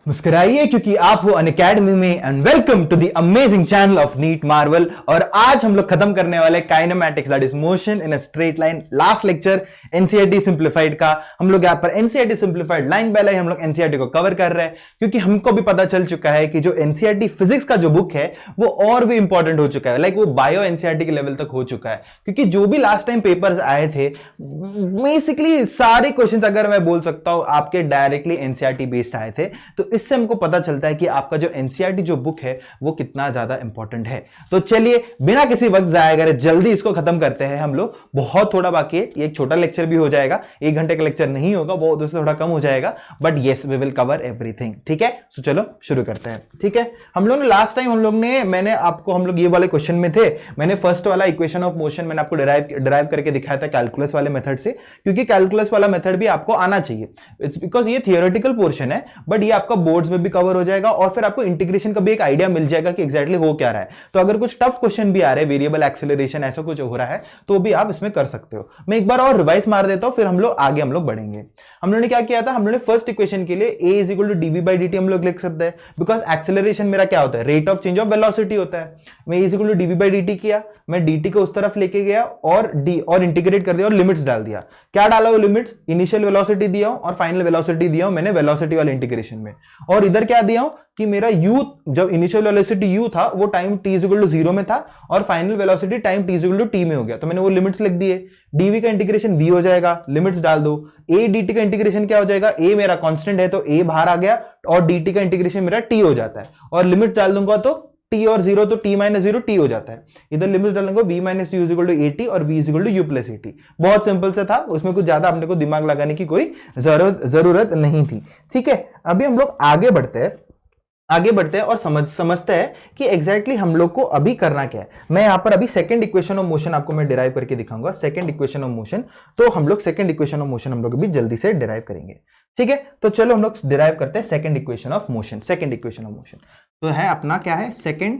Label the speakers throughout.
Speaker 1: मुस्कुराइए क्योंकि आप हो अनअकैडमी में and welcome to the amazing channel of NEET Marvel. और आज हम लोग खत्म करने वाले kinematics that is motion in a straight line. Last lecture NCERT simplified का हम लोग यहाँ पर NCERT simplified line by line हम लोग एनसीईआरटी को कवर कर रहे हैं, क्योंकि हमको भी पता चल चुका है कि जो एनसीईआरटी फिजिक्स का जो बुक है वो और भी इंपॉर्टेंट हो चुका है, लाइक वो बायो एनसीईआरटी के लेवल तक हो चुका है। क्योंकि जो भी लास्ट टाइम पेपर्स आए थे बेसिकली सारे क्वेश्चंस अगर मैं बोल सकता हूं आपके डायरेक्टली एनसीईआरटी बेस्ड आए थे। तो इससे हमको पता चलता है कि आपका जो एनसीईआरटी जो बुक है वो कितना ज्यादा इंपॉर्टेंट है। तो चलिए बिना किसी वक्त जाया करे जल्दी इसको खत्म करते हैं हम लोग। बहुत थोड़ा बाकी है, एक छोटा लेक्चर भी हो जाएगा, 1 घंटे का लेक्चर नहीं होगा, बहुत उससे थोड़ा कम हो जाएगा, but yes we will cover everything. ठीक है, सो चलो शुरू करते हैं। ठीक है, हम लोग ने लास्ट टाइम मैंने आपको हम लोग ये वाले क्वेश्चन में थे, मैंने फर्स्ट वाला इक्वेशन ऑफ मोशन मैंने आपको डिराइव करके दिखाया था कैलकुलस वाले मेथड से, क्योंकि कैलकुलस वाला मेथड भी आपको आना चाहिए। इट्स बिकॉज ये थियोरेटिकल पोर्शन है, बट ये आपका बोर्ड्स में भी कवर हो जाएगा और फिर आपको इंटीग्रेशन का भी एक आइडिया मिल जाएगा कि एग्जैक्टली हो क्या रहा है। तो अगर कुछ टफ क्वेश्चन भी आ रहे हैं, वेरिएबल एक्सेलरेशन ऐसा कुछ हो रहा है, तो भी आप इसमें कर सकते हो। मैं एक बार और रिवाइज मार देता हूं, फिर हम लोग आगे बढ़ेंगे। हम लोगों ने क्या किया था, हम लोगों ने फर्स्ट इक्वेशन के लिए a is equal to dv by dt हम लोग लिख सकते हैं, बिकॉज एक्सेलरेशन मेरा क्या होता है, rate of change of velocity होता है। मैं a is equal to dv by dt किया, मैं dt को उस तरफ लेके गया और इंटीग्रेट कर दिया और लिमिट्स डाल दिया। क्या डाला वो लिमिट्स, इनिशियल वेलोसिटी दिया हूं और फाइनल वेलोसिटी दिया हूं मैंने वेलोसिटी वाले इंटीग्रेशन में। और इधर क्या दिया हूं कि मेरा u जब इनिशियल वेलोसिटी u था वो टाइम t इज इक्वल टू 0 में था और final velocity time t is equal to t में हो गया, तो मैंने वो लिमिट्स लिख दिए। dv का इंटीग्रेशन v हो जाएगा, लिमिट्स डाल दो। a dt का इंटीग्रेशन क्या हो जाएगा, a मेरा कांस्टेंट है तो a बाहर आ गया और dt का इंटीग्रेशन मेरा t हो जाता है, और लिमिट डाल दूंगा तो t और 0 तो t माइनस 0 t हो जाता है। इधर लिमिट्स डालेंगे v minus u is equal to at और v is equal to u plus at। बहुत सिंपल से था, उसमें कुछ ज्यादा अपने को दिमाग लगाने की कोई जरूरत नहीं थी। ठीक है, अभी हम लोग आगे बढ़ते हैं और समझते हैं कि एग्जैक्टली हम लोग को अभी करना क्या है। मैं यहां पर अभी सेकंड इक्वेशन ऑफ मोशन आपको मैं डिराइव करके दिखाऊंगा, सेकंड इक्वेशन ऑफ मोशन। तो हम लोग सेकंड इक्वेशन ऑफ मोशन हम लोग अभी जल्दी से डिराइव करेंगे। ठीक है, तो चलो हम लोग डिराइव करते हैं second equation of motion. Second equation of motion तो है अपना क्या है, सेकंड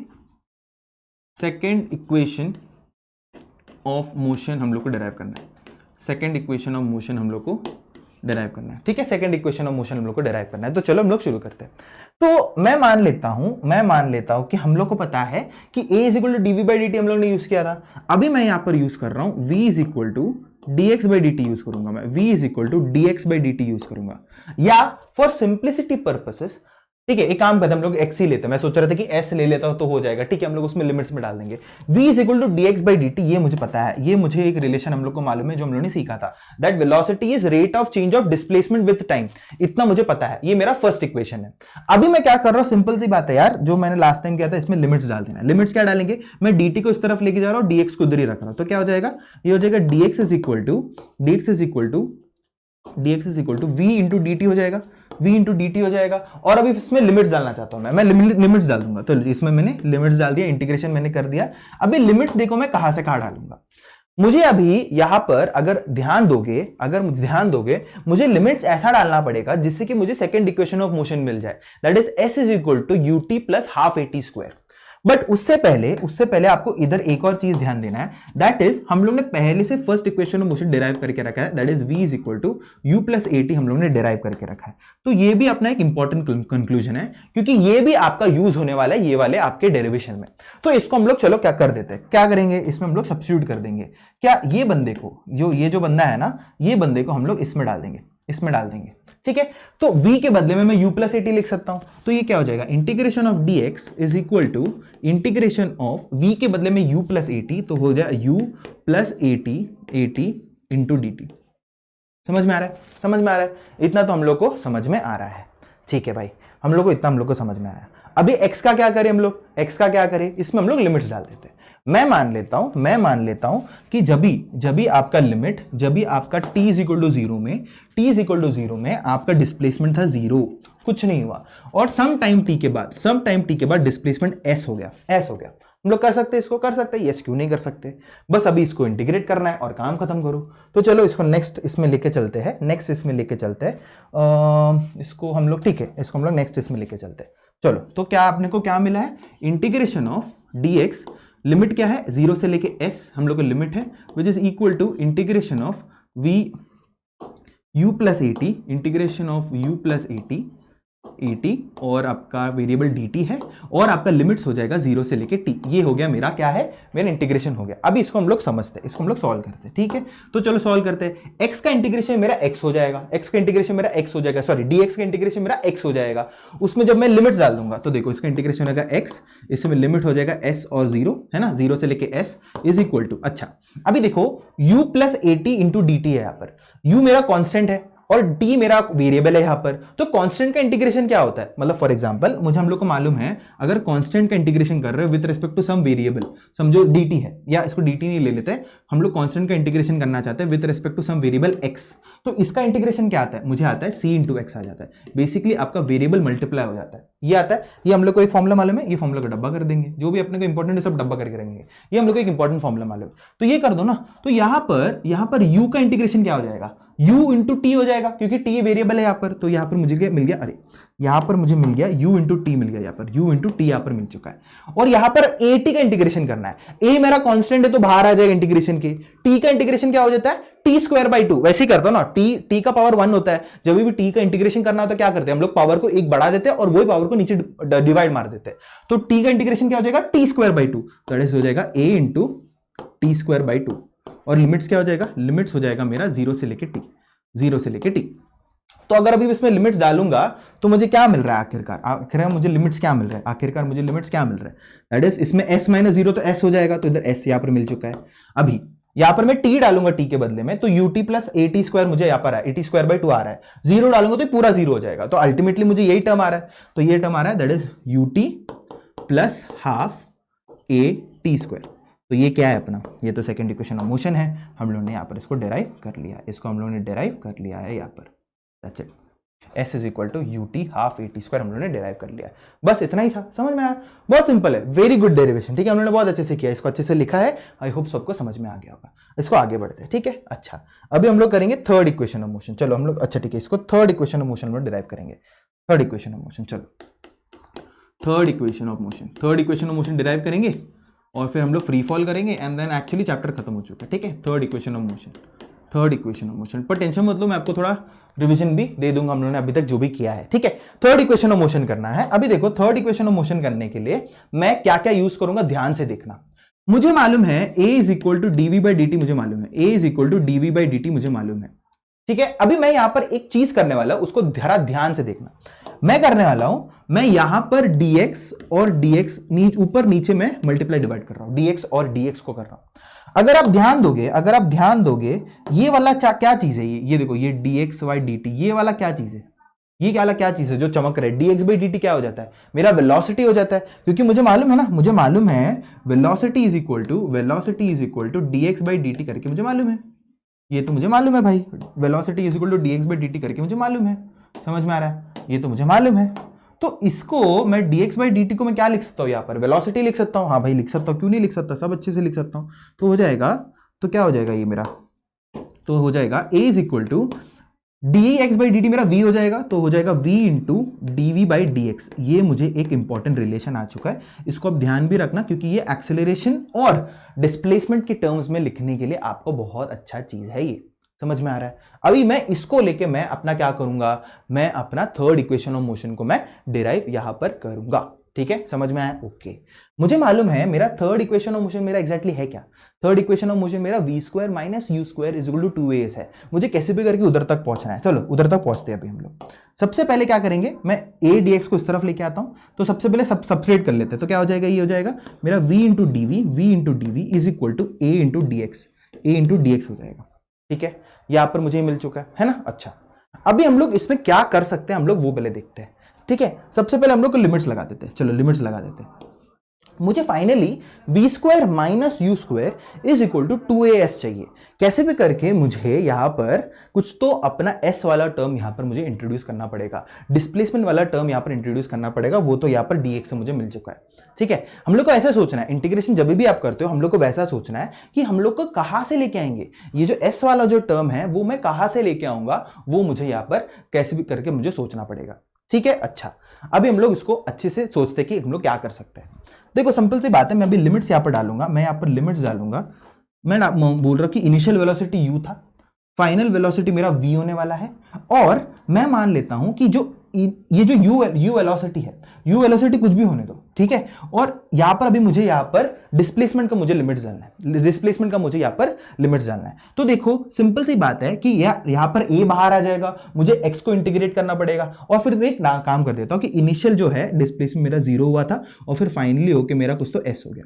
Speaker 1: इक्वेशन ऑफ मोशन हम लोग को डिराइव करना है। सेकंड इक्वेशन ऑफ मोशन हम लोग को डिराइव करना है। ठीक है, सेकंड इक्वेशन ऑफ मोशन हम लोग को डिराइव करना है। तो चलो हम लोग शुरू करते हैं। तो मैं मान लेता हूं कि हम लोग को पता है कि a is equal to dv by dt हम लोग ने यूज किया था। अभी मैं यहां पर यूज कर रहा हूं v is equal to dx by dt use करूंगा। मैं v is equal to dx by dt use करूंगा, या फॉर सिंप्लिसिटी पर्पसेस। ठीक है, एक काम करते हैं, हम लोग x ही लेते हैं। मैं सोच रहा था कि s ले लेता तो हो जाएगा। ठीक है, हम लोग उसमें लिमिट्स में डाल देंगे। v is equal to dx by dt, ये मुझे पता है, ये मुझे एक रिलेशन हम लोग को मालूम है जो हम लोगों ने सीखा था, that velocity is rate of change of displacement with time. इतना मुझे पता है, ये मेरा फर्स्ट इक्वेशन है। अभी मैं क्या कर रहा हूं, सिंपल सी बात है यार, जो मैंने लास्ट टाइम किया था, इसमें लिमिट्स डाल देना। लिमिट्स क्या डालेंगे, मैं dt को इस तरफ लेके जा रहा हूं, dx को उधर ही रख रहा हूं, तो क्या हो जाएगा, ये हो जाएगा dx is equal to v into dt हो जाएगा, v इंटू dt हो जाएगा। और अभी इसमें लिमिट्स डालना चाहता हूं मैं लिमिट्स डाल दूंगा। तो इसमें मैंने लिमिट्स डाल दिया, इंटीग्रेशन मैंने कर दिया। अभी लिमिट्स देखो मैं कहां से कहां डालूंगा। मुझे अभी यहां पर अगर ध्यान दोगे मुझे लिमिट्स ऐसा डालना पड़ेगा जिससे कि मुझे सेकंड इक्वेशन ऑफ मोशन मिल जाए, that is s is equal to ut plus half at square. But उससे पहले आपको इधर एक और चीज ध्यान देना है, दैट इज हम लोग ने पहले से first equation of motion derive करके रखा है, that is v is equal to u plus at हम लोग ने डिराइव करके रखा है। तो ये भी अपना एक इंपॉर्टेंट कंक्लूजन है, क्योंकि ये भी आपका यूज होने वाला है ये वाले आपके डेरिवेशन में। तो इसको हम लोग चलो क्या कर देते हैं, क्या करेंगे, इसमें हम लोग सब्स्टिट्यूट कर देंगे। क्या ये बंदे को, ये जो बंदा है ना, ये बंदे को हम लोग इसमें डाल देंगे। ठीक है, तो v के बदले में मैं u प्लस at लिख सकता हूं। तो ये क्या हो जाएगा, integration of dx is equal to integration of v के बदले में u प्लस at, तो हो जाए u plus at into dt। समझ में आ रहा है? इतना तो हम लोग को समझ में आ रहा है। ठीक है भाई, हम लोग को समझ में आया। अभी x का क्या करें, इसमें हम लोग लिमिट्स डाल देते हैं। मैं मान लेता हूं कि जब भी आपका लिमिट, जब भी आपका t इज इक्वल टू 0 में आपका डिस्प्लेसमेंट था 0, कुछ नहीं हुआ, और सम टाइम t के बाद डिस्प्लेसमेंट s हो गया। हम लोग कर सकते हैं, इसको कर सकते हैं, यस क्यों नहीं कर सकते। बस अभी इसको इंटीग्रेट करना है और काम खत्म करो। तो चलो इसको नेक्स्ट इसमें लेके चलते हैं, इसको हम लोग, ठीक है, इसको हम लोग नेक्स्ट इसमें लेके चलते हैं। चलो, तो क्या अपने को क्या मिला है, इंटीग्रेशन ऑफ dx, लिमिट क्या है 0 से लेके s हम लोग को लिमिट है, which is equal to integration of v u plus at, integration of u plus at at और आपका वेरिएबल dt है और आपका लिमिट्स हो जाएगा 0 से लेके t। ये हो गया मेरा क्या है, मेरा इंटीग्रेशन हो गया। अभी इसको हम लोग समझते हैं, इसको हम लोग सॉल्व करते हैं, ठीक है। तो चलो सॉल्व करते हैं। x का इंटीग्रेशन मेरा x हो जाएगा, x का इंटीग्रेशन मेरा x हो जाएगा, सॉरी dx का इंटीग्रेशन मेरा x हो जाएगा। उसमें जब मैं लिमिट्स डाल दूंगा तो देखो इसका इंटीग्रेशन होगा x, इसमें लिमिट हो जाएगा s और 0 है ना, 0 से लेके s इज इक्वल टू, अच्छा अभी देखो u plus at into dt है, यहाँ पर u मेरा कांस्टेंट है और t मेरा वेरिएबल है यहाँ पर। तो कांस्टेंट का इंटीग्रेशन क्या होता है, मतलब फॉर एग्जांपल मुझे हम लोग को मालूम है अगर कांस्टेंट का इंटीग्रेशन कर रहे हो with respect to some variable, समझो dt है, या इसको dt नहीं ले लेते, हम लोग कांस्टेंट का इंटीग्रेशन करना चाहते हैं with respect to some variable x, तो इसका इंटीग्रेशन क्या आता है, मुझे आता है c इंटू एक्स आ जाता है। बेसिकली आपका वेरिएबल मल्टीप्लाई हो जाता है, ये आता है। ये हम लोग को एक फॉर्मूला मालूम है, ये फॉर्मूला का डब्बा कर देंगे, जो भी अपने को इंपॉर्टेंट है सब डब्बा करके रहेंगे। ये हम लोग को एक इंपॉर्टेंट फॉर्मूला मालूम है, तो ये कर दो ना। तो यहाँ पर u का इंटीग्रेशन क्या हो जाएगा, u इंटू टी हो जाएगा, क्योंकि t वेरिएबल है यहाँ पर। तो यहाँ पर मुझे मिल गया, अरे यहाँ पर मुझे मिल गया u इंटू टी मिल गया, यहाँ पर u इंटू टी यहाँ पर मिल चुका है। और यहाँ पर at का इंटीग्रेशन करना है, a मेरा कांस्टेंट है तो बाहर आ जाएगा इंटीग्रेशन के। t का इंटीग्रेशन क्या हो जाता है, टी स्क्वायर बाई 2, वैसे ही करता हूं ना, t का पावर 1 होता है। जब भी t का इंटीग्रेशन करना होता है क्या करते हैं हम लोग, पावर को एक बढ़ा देते हैं और वही पावर को नीचे डिवाइड मार देते हैं। तो t का इंटीग्रेशन क्या हो जाएगा, t square by 2, that is हो जाएगा a into T square by 2। और लिमिट्स क्या हो जाएगा, लिमिट्स हो जाएगा मेरा 0 से लेके t, 0 से लेके t। तो अगर अभी इसमें लिमिट्स डालूंगा तो मुझे क्या मिल रहा है, आखिरकार मुझे लिमिट्स क्या मिल रहा है, आखिरकार मुझे लिमिट्स क्या मिल रहा है, दैट इज इसमें s माइनस 0 तो s हो जाएगा, तो इधर s यहाँ पर मिल चुका है। अभी यहाँ पर मैं t डालूंगा t के बदले में, तो ut plus a t square मुझे यहाँ पर है, ए स्क्वायर बाई 2 आ रहा है, 0 डालूंगा तो पूरा 0 हो जाएगा। तो अल्टीमेटली मुझे यही टर्म आ रहा है, तो ये टर्म आ रहा है, that is ut plus half a t square. तो ये क्या है अपना, ये तो सेकंड इक्वेशन ऑफ मोशन है, हम लोगों ने यहाँ पर इसको डेराइव कर लिया है, इसको हम लोगों ने डेराइव कर लिया है यहाँ पर, that's it. s is equal to ut half a t square हम लोगों ने डेराइव कर लिया है, बस इतना ही था, समझ में आया, बहुत सिंपल है, वेरी गुड डेरिवेशन, ठीक है, हम लोगों ने बहुत अच्छे से किया, इसको अच्छे से लिखा है, आई होप सबको समझ में आ गया होगा। इसको आगे बढ़ते हैं, ठीक है। अच्छा अभी हम लोग करेंगे थर्ड इक्वेशन ऑफ मोशन, चलो हम लोग, अच्छा ठीक है, इसको थर्ड इक्वेशन ऑफ मोशन हम लोग डेराइव करेंगे, थर्ड इक्वेशन ऑफ मोशन, चलो third equation of motion derive करेंगे और फिर हम लोग फ्री फॉल करेंगे एंड देन एक्चुअली चैप्टर खत्म हो चुका है, ठीक है। थर्ड इक्वेशन ऑफ मोशन, पर टेंशन मतलब मैं आपको थोड़ा रिवीजन भी दे दूंगा, हम लोगों ने अभी तक जो भी किया है, ठीक है। थर्ड इक्वेशन ऑफ मोशन करना है। अभी देखो थर्ड इक्वेशन ऑफ मोशन करने के लिए मैं क्या क्या यूज करूंगा, ध्यान से देखना। मुझे मालूम है a is equal to dv by d t, मुझे मालूम है a is equal to dv by d t, मुझे मालूम है, ठीक है। अभी मैं यहां पर एक चीज करने वाला हूं, उसको जरा ध्यान से देखना। मैं करने वाला हूं, मैं यहां पर dx और dx ऊपर नीचे में मल्टीप्लाई डिवाइड कर रहा हूं, dx और dx को कर रहा हूं। अगर आप ध्यान दोगे ये वाला क्या चीज है, ये देखो, ये dx बाई dt, ये वाला क्या चीज है, ये क्या चीज है जो चमक रहा है, dx बाई dt क्या हो जाता है, मेरा वेलोसिटी हो जाता है, क्योंकि मुझे मालूम है ना, मुझे मालूम है velocity is equal to dx by dt करके मुझे मालूम है, ये तो मुझे मालूम है भाई, velocity is equal to dx by dt करके मुझे मालूम है, समझ में आ रहा है, ये तो मुझे मालूम है। तो इसको मैं dx बाई dt को मैं क्या लिख सकता हूं, यहाँ पर वेलोसिटी लिख सकता हूं, हाँ भाई लिख सकता हूं, क्यों नहीं लिख सकता, सब अच्छे से लिख सकता हूं। तो हो जाएगा, तो क्या हो जाएगा ये मेरा, तो हो जाएगा a is equal to dx by dt मेरा v हो जाएगा, तो हो जाएगा v into dv by dx। ये मुझे एक इंपॉर्टेंट रिलेशन आ चुका है, इसको आप ध्यान भी रखना, क्योंकि ये एक्सेलरेशन और डिस्प्लेसमेंट के टर्म्स में लिखने के लिए आपको बहुत अच्छा चीज है, ये समझ में आ रहा है। अभी मैं इसको लेके मैं अपना क्या करूंगा, मैं अपना थर्ड इक्वेशन ऑफ मोशन को मैं डिराइव यहां पर करूंगा, ठीक है, समझ में आया, ओके। मुझे मालूम है मेरा थर्ड इक्वेशन ऑफ मोशन मेरा एग्जैक्टली है क्या, थर्ड इक्वेशन ऑफ मोशन मेरा v square minus u square is equal to 2as है। मुझे कैसे भी करके उधर तक पहुंचना है, चलो उधर तक पहुंचते हैं अभी हम लोग। सबसे पहले क्या करेंगे, मैं a dx को इस तरफ लेके आता हूं, तो सबसे पहले सब्सट्रेट कर लेते हैं, तो क्या हो जाएगा, ये हो जाएगा मेरा v into d is equal to a into d x हो जाएगा, ठीक है। यहां पर मुझे मिल चुका है ना। अच्छा अभी हम लोग इसमें क्या कर सकते हैं, हम लोग वो पहले देखते हैं, ठीक है। सबसे पहले हम लोग को लिमिट्स लगा देते हैं, चलो लिमिट्स लगा देते हैं। मुझे finally v square minus u square is equal to 2as चाहिए। कैसे भी करके मुझे यहां पर कुछ तो अपना s वाला टर्म यहां पर मुझे इंट्रोड्यूस करना पड़ेगा, डिस्प्लेसमेंट वाला टर्म यहां पर इंट्रोड्यूस करना पड़ेगा, वो तो यहां पर dx से मुझे मिल चुका है, ठीक है। हम लोग को ऐसा सोचना है, इंटीग्रेशन जब भी आप करते हो हम लोग को वैसा सोचना है कि हम लोग को कहां से लेके आएंगे, ये जो s वाला जो टर्म है वो मैं कहां से लेके आऊंगा, वो मुझे यहां पर कैसे भी करके मुझे सोचना पड़ेगा, ठीक है। अच्छा अभी हम लोग इसको अच्छे से सोचते हैं कि हम लोग क्या कर सकते हैं। देखो सिंपल सी बात है, मैं अभी लिमिट्स यहां पर डालूंगा, मैं यहां पर लिमिट्स डालूंगा। मैं बोल रहा हूं कि इनिशियल वेलोसिटी u था, फाइनल वेलोसिटी मेरा v होने वाला है, और मैं मान लेता हूं कि जो ये जो यू वेलोसिटी है, यू वेलोसिटी कुछ भी होने दो, ठीक है। और यहां पर अभी मुझे यहां पर डिस्प्लेसमेंट का मुझे लिमिट्स जानना है, डिस्प्लेसमेंट का मुझे यहां पर लिमिट्स जानना है। तो देखो सिंपल सी बात है कि यहां पर ए बाहर आ जाएगा, मुझे एक्स को इंटीग्रेट करना पड़ेगा, और फिर मैं एक काम कर देता हूं कि इनिशियल जो है डिस्प्लेसमेंट मेरा 0 हुआ था और फिर फाइनली होके मेरा कुछ तो एस हो गया।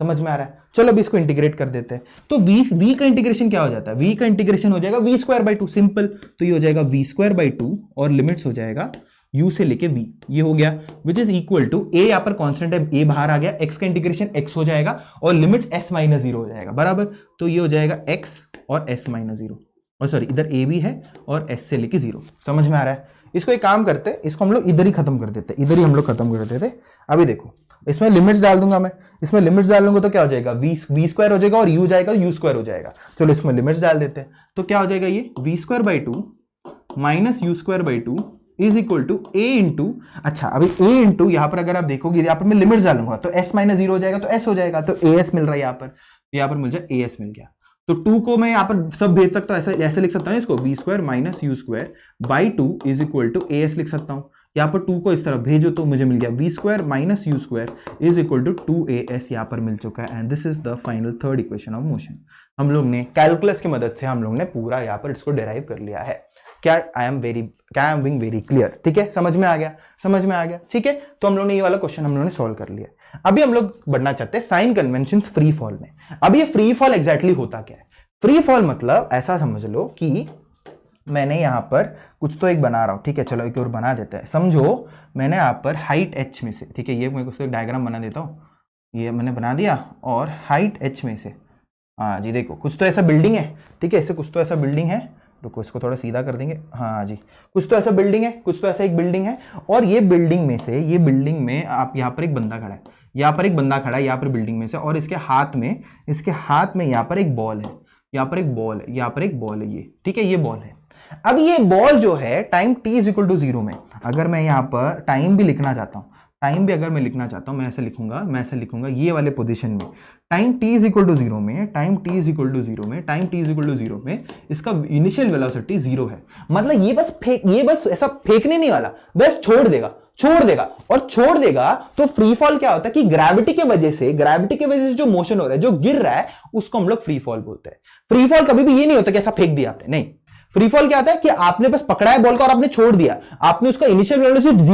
Speaker 1: समझ में आ रहा है? चलो अब इसको इंटीग्रेट कर देते हैं। तो v का इंटीग्रेशन क्या हो जाता है? v का इंटीग्रेशन हो जाएगा v²/2, सिंपल। तो ये हो जाएगा v²/2 और लिमिट्स हो जाएगा u से लेके v, ये हो गया, which is equal to a, यहां पर कांस्टेंट है a बाहर आ गया, x का इंटीग्रेशन x हो जाएगा और लिमिट्स s-0 हो जाएगा, बराबर। तो ये हो जाएगा x और s-0, और सॉरी इधर a भी है और s से लेके 0। समझ में आ रहा है? इसको एक काम करते हैं, इसको हम लोग इधर ही खत्म कर देते, इधर ही हम लोग खत्म कर देते। अभी देखो इसमें लिमिट्स डाल दूंगा मैं, इसमें लिमिट्स डाल दूंगा तो क्या हो जाएगा, v² हो जाएगा और u जाएगा, u² हो जाएगा। चलो इसमें लिमिट्स डाल देते हैं, तो क्या हो जाएगा, ये v²/2 minus u²/2 is equal to a into, अच्छा अभी a इंटू यहां पर अगर आप देखोगे यहां पर मैं लिमिट्स डालूंगा तो s-0 हो जाएगा, तो s हो जाएगा, तो as मिल रहा है यहां पर मुझे as मिल गया। तो 2 को मैं यहां पर सब भेज सकता हूं, ऐसे लिख सकता हूं इसको, v² minus u²/2 is equal to as लिख सकता हूं। यहाँ पर 2 को इस तरफ भेजो तो मुझे मिल गया v² minus u² is equal to 2as, यहाँ पर मिल चुका है। And this is the final third equation of motion. हम लोग ने कैलकुलस की मदद से हम लोग ने पूरा यहाँ पर इसको डिराइव कर लिया है। क्या I am being very clear? ठीक है, समझ में आ गया, समझ में आ गया, ठीक है। तो हम लोग ने ये वाला क्वेश्चन हम लोग ने सॉल्व कर लिया। अभी हम लोग बढ़ना चाहते हैं साइन कन्वेंशन फ्री फॉल में। अब ये फ्री फॉल एग्जैक्टली होता क्या है? फ्री फॉल मतलब ऐसा समझ लो कि मैंने यहां पर कुछ तो एक बना रहा हूं, ठीक है, चलो एक और बना देते हैं। समझो मैंने यहां पर हाइट h में से, ठीक है, ये मैं कुछ तो एक डायग्राम बना देता हूं, ये मैंने बना दिया, और हाइट h में से, हाँ जी देखो कुछ तो ऐसा बिल्डिंग है, ठीक है, इससे कुछ तो ऐसा बिल्डिंग है, रुको इसको थोड़ा सीधा कर देंगे, हाँ जी, कुछ तो ऐसा बिल्डिंग है, कुछ तो ऐसा एक बिल्डिंग है, और ये बिल्डिंग में से, ये बिल्डिंग में आप यहाँ पर एक बंदा खड़ा है, यहाँ पर एक बंदा खड़ा है, यहाँ पर बिल्डिंग में से, और इसके हाथ में यहाँ पर एक बॉल है, यहाँ पर एक बॉल है, यहाँ पर एक बॉल है, ये ठीक है, ये बॉल है। अब ये बॉल जो है time t is equal to 0 में, अगर मैं यहाँ पर टाइम भी लिखना चाहता हूँ, टाइम भी अगर मैं लिखना चाहता हूँ, मैं ऐसे लिखूंगा ये वाले पोजीशन में, time t is equal to 0 में, time t is equal to 0 में, time t is equal to 0 में इसका इनिशियल वेलोसिटी 0 है। मतलब ये बस ऐसा फेंकने नहीं वाला, बस छोड़ देगा और छोड़ देगा। तो फ्री फॉल क्या होता है कि ग्रेविटी के वजह से जो मोशन हो रहा है, जो गिर रहा है, उसको हम लोग फ्री फॉल बोलते हैं। फ्री फॉल कभी भी ये नहीं होता कि ऐसा फेंक दिया आपने, नहीं। फ्री फॉल क्या होता है कि आपने बस पकड़ा है बॉल को और आपने छोड़ दिया, आपने उसका इनिशियल वेलोसिटी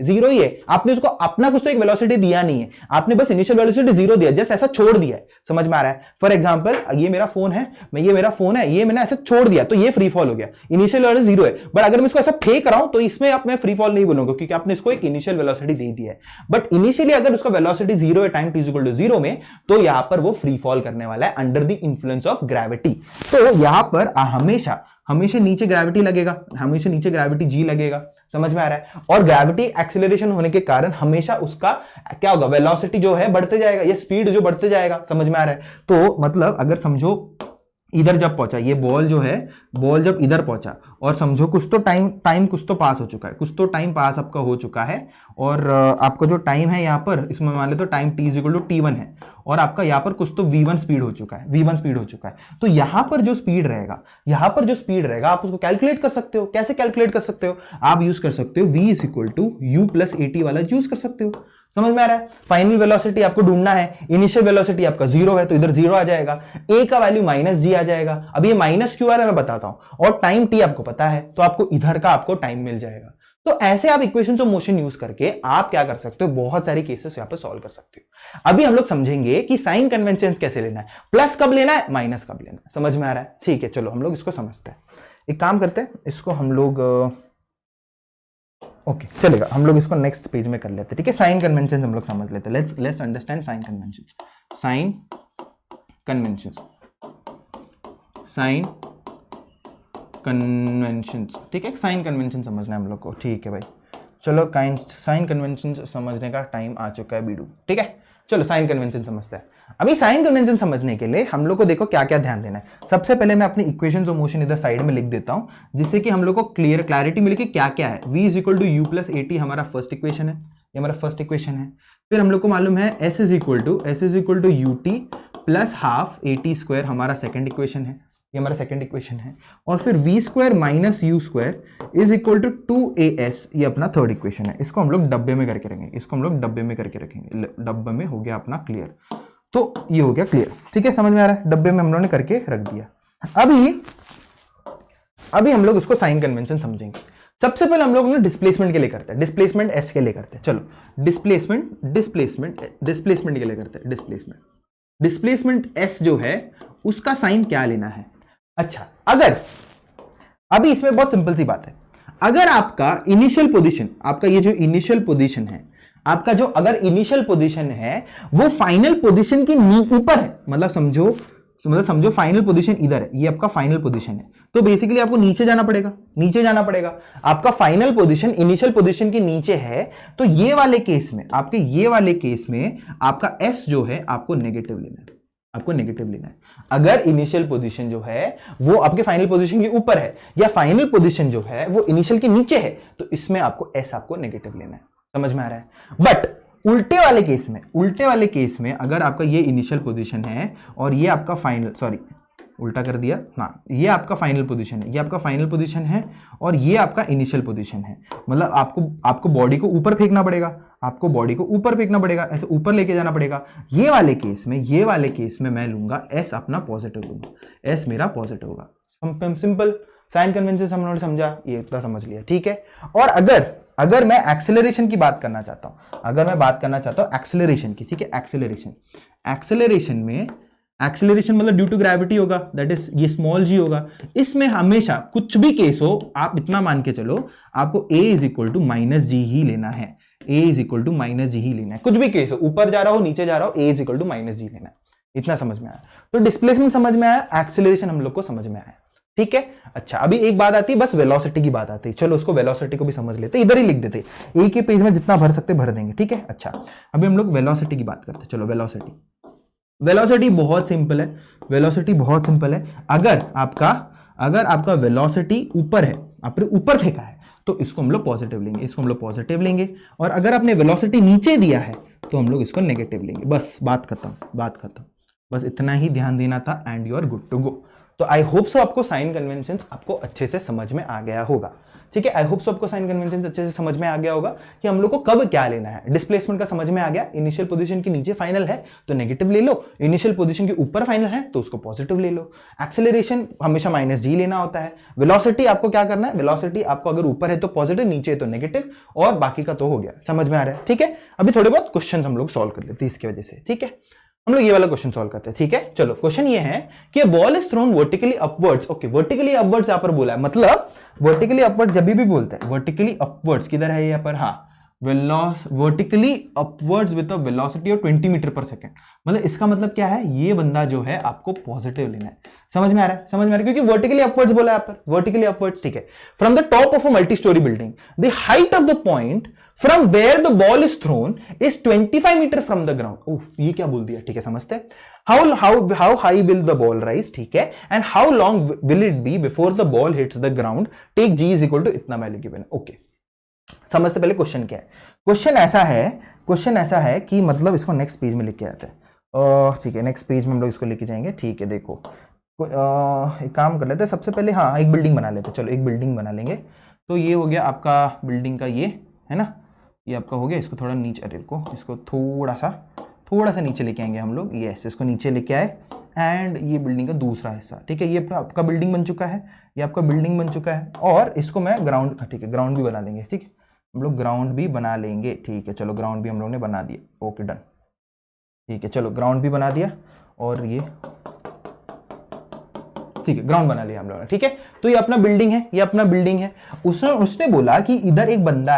Speaker 1: 0 ही है, आपने उसको अपना कुछ तो एक वेलोसिटी दिया नहीं है, आपने बस इनिशियल वेलोसिटी 0 दिया, जस्ट ऐसा छोड़ दिया है। समझ में आ रहा है? फॉर एग्जांपल ये मेरा फोन है, ये मैंने ऐसे छोड़ दिया, तो ये फ्री फॉल हो गया, इनिशियल वेलोसिटी 0 है। बट अगर मैं इसको ऐसा फेंक रहा हूं तो इसमें आप मैं फ्री फॉल नहीं बोलूंगा, क्योंकि आपने इसको एक इनिशियल वेलोसिटी दे दिया है। बट इनिशियली अगर उसका वेलोसिटी 0 है, time t is equal to 0 में, तो यहां पर वो फ्री फॉल करने वाला है under the influence of gravity. तो यहां पर हमेशा नीचे ग्रेविटी लगेगा, हमेशा नीचे ग्रेविटी g लगेगा। समझ में आ रहा है? और ग्रेविटी एक्सेलरेशन होने के कारण हमेशा उसका क्या होगा, वेलोसिटी जो है बढ़ते जाएगा, ये स्पीड जो बढ़ते जाएगा। समझ में आ रहा है? तो मतलब अगर समझो इधर जब पहुंचा ये बॉल जब इधर पहुंचा, और समझो कुछ तो टाइम कुछ तो पास हो चुका है, कुछ तो टाइम पास आपका हो चुका है, और आपका जो टाइम है यहाँ पर, इसमें मान ले तो time t is equal to t1 है, और आपका यहाँ पर कुछ तो v1 स्पीड हो चुका है, तो यहाँ पर जो स्पीड रहेगा आप उसको कैलकुलेट कर सकते हो। कैसे कैलकुलेट कर सकते हो? आप यूज कर सकते हो v is equal to u plus at वाला यूज कर सकते हो। समझ में आ रहा है? फाइनल वेलोसिटी आपको ढूंढना है, इनिशियल वेलोसिटी आपका 0 है, तो इधर 0 आ जाएगा, a का वैल्यू माइनस g आ जाएगा। अब ये माइनस क्यों आ रहा है मैं बताता हूं, और टाइम t आपको पता है, तो आपको इधर का आपको टाइम मिल जाएगा। तो ऐसे आप इक्वेशंस ऑफ मोशन यूज करके आप क्या कर सकते हो, बहुत सारे केसेस यहां पर सॉल्व कर सकते हो। अभी हम लोग समझेंगे कि साइन कन्वेंशंस कैसे लेना है, प्लस कब लेना है, माइनस कब लेना है। समझ में आ रहा है? ठीक है, चलो हम लोग इसको समझते हैं। एक काम करते हैं, इसको हम लोग ओके चलेगा, हम लोग इसको नेक्स्ट पेज में कर लेते हैं। ठीक है, साइन कन्वेंशंस हम लोग समझ लेते हैं। Let's understand sign conventions. ठीक है, साइन कन्वेंशन समझना है हम लोग को। ठीक है भाई, चलो साइन कन्वेंशन समझने का टाइम आ चुका है बीडू। ठीक है, चलो साइन कन्वेंशन समझते हैं। अभी साइन कन्वेंशन समझने के लिए हम लोग को देखो क्या क्या ध्यान देना है। सबसे पहले मैं अपनी इक्वेशंस ऑफ मोशन इधर साइड में लिख देता हूं, जिससे कि हम लोग को क्लैरिटी मिले कि क्या क्या है। v is equal to u plus a t हमारा फर्स्ट इक्वेशन है, ये हमारा फर्स्ट इक्वेशन है। फिर हम लोग को मालूम है s is equal to u t plus half a t square हमारा सेकेंड इक्वेशन है। ये हमारा सेकंड इक्वेशन है, और फिर v square minus u square is equal to 2as, ये अपना थर्ड इक्वेशन है। इसको हम लोग डब्बे में करके रखेंगे, इसको हम लोग डब्बे में करके रखेंगे, डब्बे में हो गया अपना क्लियर। तो ये हो गया क्लियर, ठीक है, समझ में आ रहा है, डब्बे में हम लोगों ने करके रख दिया। अभी हम लोग उसको साइन कन्वेंशन समझेंगे। सबसे पहले हम लोग डिस्प्लेसमेंट के लिए करते हैं, डिस्प्लेसमेंट एस के लिए करते हैं। चलो डिस्प्लेसमेंट के लिए करते हैं। डिस्प्लेसमेंट एस जो है उसका साइन क्या लेना है। अच्छा, अगर अभी इसमें बहुत सिंपल सी बात है, अगर आपका इनिशियल पोजीशन, आपका ये जो इनिशियल पोजीशन है, आपका जो अगर इनिशियल पोजीशन है वो फाइनल पोजीशन के ऊपर है, मतलब समझो फाइनल पोजीशन इधर है, ये आपका फाइनल पोजीशन है, तो बेसिकली आपको नीचे जाना पड़ेगा। आपका फाइनल पोजीशन इनिशियल पोजीशन के नीचे है, तो ये वाले केस में आपका एस जो है आपको नेगेटिव लेना है। अगर इनिशियल पोजीशन जो है वो आपके फाइनल पोजीशन के ऊपर है, या फाइनल पोजीशन जो है वो इनिशियल के नीचे है, तो इसमें आपको एस आपको नेगेटिव लेना है। समझ में आ रहा है? बट उल्टे वाले केस में अगर आपका ये इनिशियल पोजीशन है और ये आपका फाइनल, सॉरी उल्टा कर दिया, हाँ, ये आपका फाइनल पोजीशन है, और ये आपका इनिशियल पोजीशन है, मतलब आपको बॉडी को ऊपर फेंकना पड़ेगा, ऐसे ऊपर लेके जाना पड़ेगा। ये वाले केस में मैं लूंगा एस अपना पॉजिटिव लूंगा, एस मेरा पॉजिटिव होगा। सिंपल साइन कन्वेंशन हम लोगों ने समझा, ये इतना समझ लिया, ठीक है। और अगर मैं एक्सेलरेशन की बात करना चाहता हूं, एक्सेलरेशन की, ठीक है, एक्सेलरेशन मतलब ड्यू टू ग्रेविटी होगा, दैट इज ये स्मॉल जी होगा। इसमें हमेशा कुछ भी केस हो, आप इतना मान के चलो, आपको a is equal to minus g ही लेना है, कुछ भी केस हो, ऊपर जा रहा हो नीचे जा रहा हो, a is equal to minus g लेना है। इतना समझ में आया? तो डिस्प्लेसमेंट समझ में आया, एक्सेलरेशन हम लोग को समझ में आया, ठीक है। अच्छा, अभी एक बात आती है, बस वेलोसिटी की बात आती है। चलो उसको वेलोसिटी को भी समझ लेते, इधर ही लिख देते, एक ही पेज में जितना भर सकते भर देंगे, ठीक है। अच्छा, अभी हम लोग वेलोसिटी की बात करते हैं। चलो वेलोसिटी बहुत सिंपल है। अगर आपका वेलोसिटी ऊपर है, आपने ऊपर फेंका है, तो इसको हम लोग पॉजिटिव लेंगे, और अगर आपने वेलोसिटी नीचे दिया है तो हम लोग इसको नेगेटिव लेंगे। बस बात खत्म, बस इतना ही ध्यान देना था, and you are good to go. तो आई होप सो आपको साइन कन्वेंशन आपको अच्छे से समझ में आ गया होगा, ठीक है। आई होप सो आपको साइन कन्वेंशन अच्छे से समझ में आ गया होगा कि हम लोग को कब क्या लेना है। डिस्प्लेसमेंट का समझ में आ गया, इनिशियल पोजीशन के नीचे फाइनल है तो नेगेटिव ले लो, इनिशियल पोजीशन के ऊपर फाइनल है तो उसको पॉजिटिव ले लो। एक्सेलरेशन हमेशा माइनस जी लेना होता है। वेलोसिटी आपको क्या करना है, वेलोसिटी आपको अगर ऊपर है तो पॉजिटिव, नीचे है तो नेगेटिव, और बाकी का तो हो गया, समझ में आ रहा है, ठीक है। अभी थोड़े बहुत क्वेश्चन हम लोग सॉल्व कर लेते हैं इसकी वजह से, ठीक है। हम लोग ये वाला क्वेश्चन सॉल्व करते हैं, ठीक है। चलो, क्वेश्चन ये है कि ball is thrown vertically upwards. Okay, vertically upwards यहां पर बोला है, मतलब वर्टिकली अपवर्ड्स जब भी बोलते हैं, वर्टिकली अपवर्ड्स किधर है यहाँ पर, हाँ, vertically upwards with a velocity of 20 metre per second. मतलब इसका मतलब क्या है, ये बंदा जो है आपको पॉजिटिव लेना है। समझ में आ रहा है, क्योंकि वर्टिकली अपवर्ड्स बोला है यहाँ पर, वर्टिकली अपवर्ड्स, ठीक है। From the top of a multi storey building, the height of the point from where the ball is thrown is 25 metre from the ground. ये क्या बोल दिया, ठीक है, समझते हैं। How high will the ball rise, ठीक है, and how long will it be before the ball hits the ground, take g is equal to इतना वैल्यू गिवन है। ओके, समझते पहले क्वेश्चन क्या है। क्वेश्चन ऐसा है कि मतलब इसको नेक्स्ट पेज में लिख के आते हैं, ठीक है, नेक्स्ट पेज में हम लोग इसको लेके जाएंगे, ठीक है। देखो, एक काम कर लेते हैं, सबसे पहले हाँ एक बिल्डिंग बना लेते हैं। चलो एक बिल्डिंग बना लेंगे। तो ये हो गया आपका बिल्डिंग का, ये है ना, ये आपका हो गया। इसको थोड़ा नीचे, अरे इसको थोड़ा सा नीचे लेके आएंगे हम लोग, यस, इसको नीचे लेके आए, एंड ये बिल्डिंग का दूसरा हिस्सा, ठीक है, ये आपका बिल्डिंग बन चुका है, और इसको मैं ग्राउंड, ठीक है, ग्राउंड भी बना लेंगे, ठीक है, हम लोग ग्राउंड भी बना लेंगे, ठीक है। चलो ग्राउंड भी हम लोग ने बना दिया, ओके डन, ठीक है। चलो ग्राउंड भी बना दिया, और ये ठीक है, ग्राउंड बना लिया हम लोगों ने, ठीक है। तो ये अपना बिल्डिंग है, उसने बोला कि इधर एक बंदा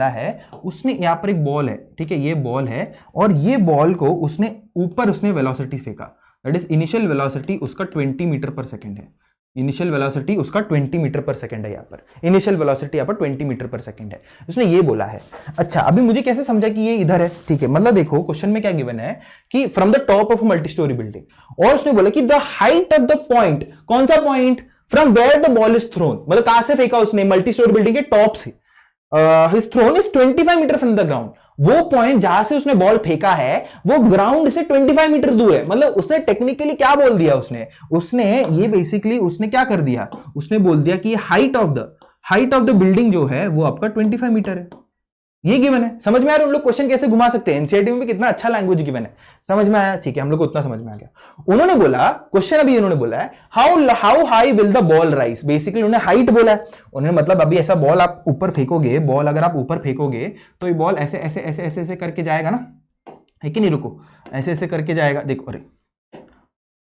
Speaker 1: है, उसने यहाँ पर एक बॉल है, ठीक है, ये बॉल है, और ये बॉल को उसने वेलोसिटी फेंका, दैट इज इनिशियल वेलोसिटी उसका 20 मीटर पर सेकंड है। इनिशियल वेलोसिटी उसका 20 मीटर पर सेकंड है, यहाँ पर इनिशियल वेलोसिटी यहाँ पर 20 मीटर पर सेकंड है, उसने ये बोला है। अच्छा, अभी मुझे कैसे समझा कि ये इधर है, ठीक है, मतलब देखो क्वेश्चन में क्या गिवन है कि from the top of multi storey building, और उसने बोला कि the height of the point, कौन सा point, from where the ball is thrown, मतलब कहां से फेंका उसने, मल्टी स्टोरी बिल्डिंग के टॉप से, his thrown is 25 metre from the ground, वो पॉइंट जहां से उसने बॉल फेंका है वो ग्राउंड से 25 मीटर दूर है। मतलब उसने टेक्निकली क्या बोल दिया, उसने ये बेसिकली उसने क्या कर दिया, उसने बोल दिया कि हाइट ऑफ द बिल्डिंग जो है वो आपका 25 मीटर है। ये गिवन है। समझ में आ रहा है उन लोग क्वेश्चन कैसे घुमा सकते हैं? एनसीईआरटी में भी कितना अच्छा लैंग्वेज गिवन है। समझ में आया? ठीक है, हम लोग को उतना समझ में आ गया। उन्होंने बोला क्वेश्चन, अभी इन्होंने बोला है how high will the ball rise. Basically उन्होंने हाइट बोला है। उन्होंने मतलब अभी ऐसा बॉल आप ऊपर फेंकोगे, बॉल अगर आप ऊपर फेंकोगे तो ये बॉल ऐसे ऐसे ऐसे ऐसे ऐसे करके जाएगा ना, है कि नहीं? रुको, ऐसे ऐसे करके जाएगा, देखो, अरे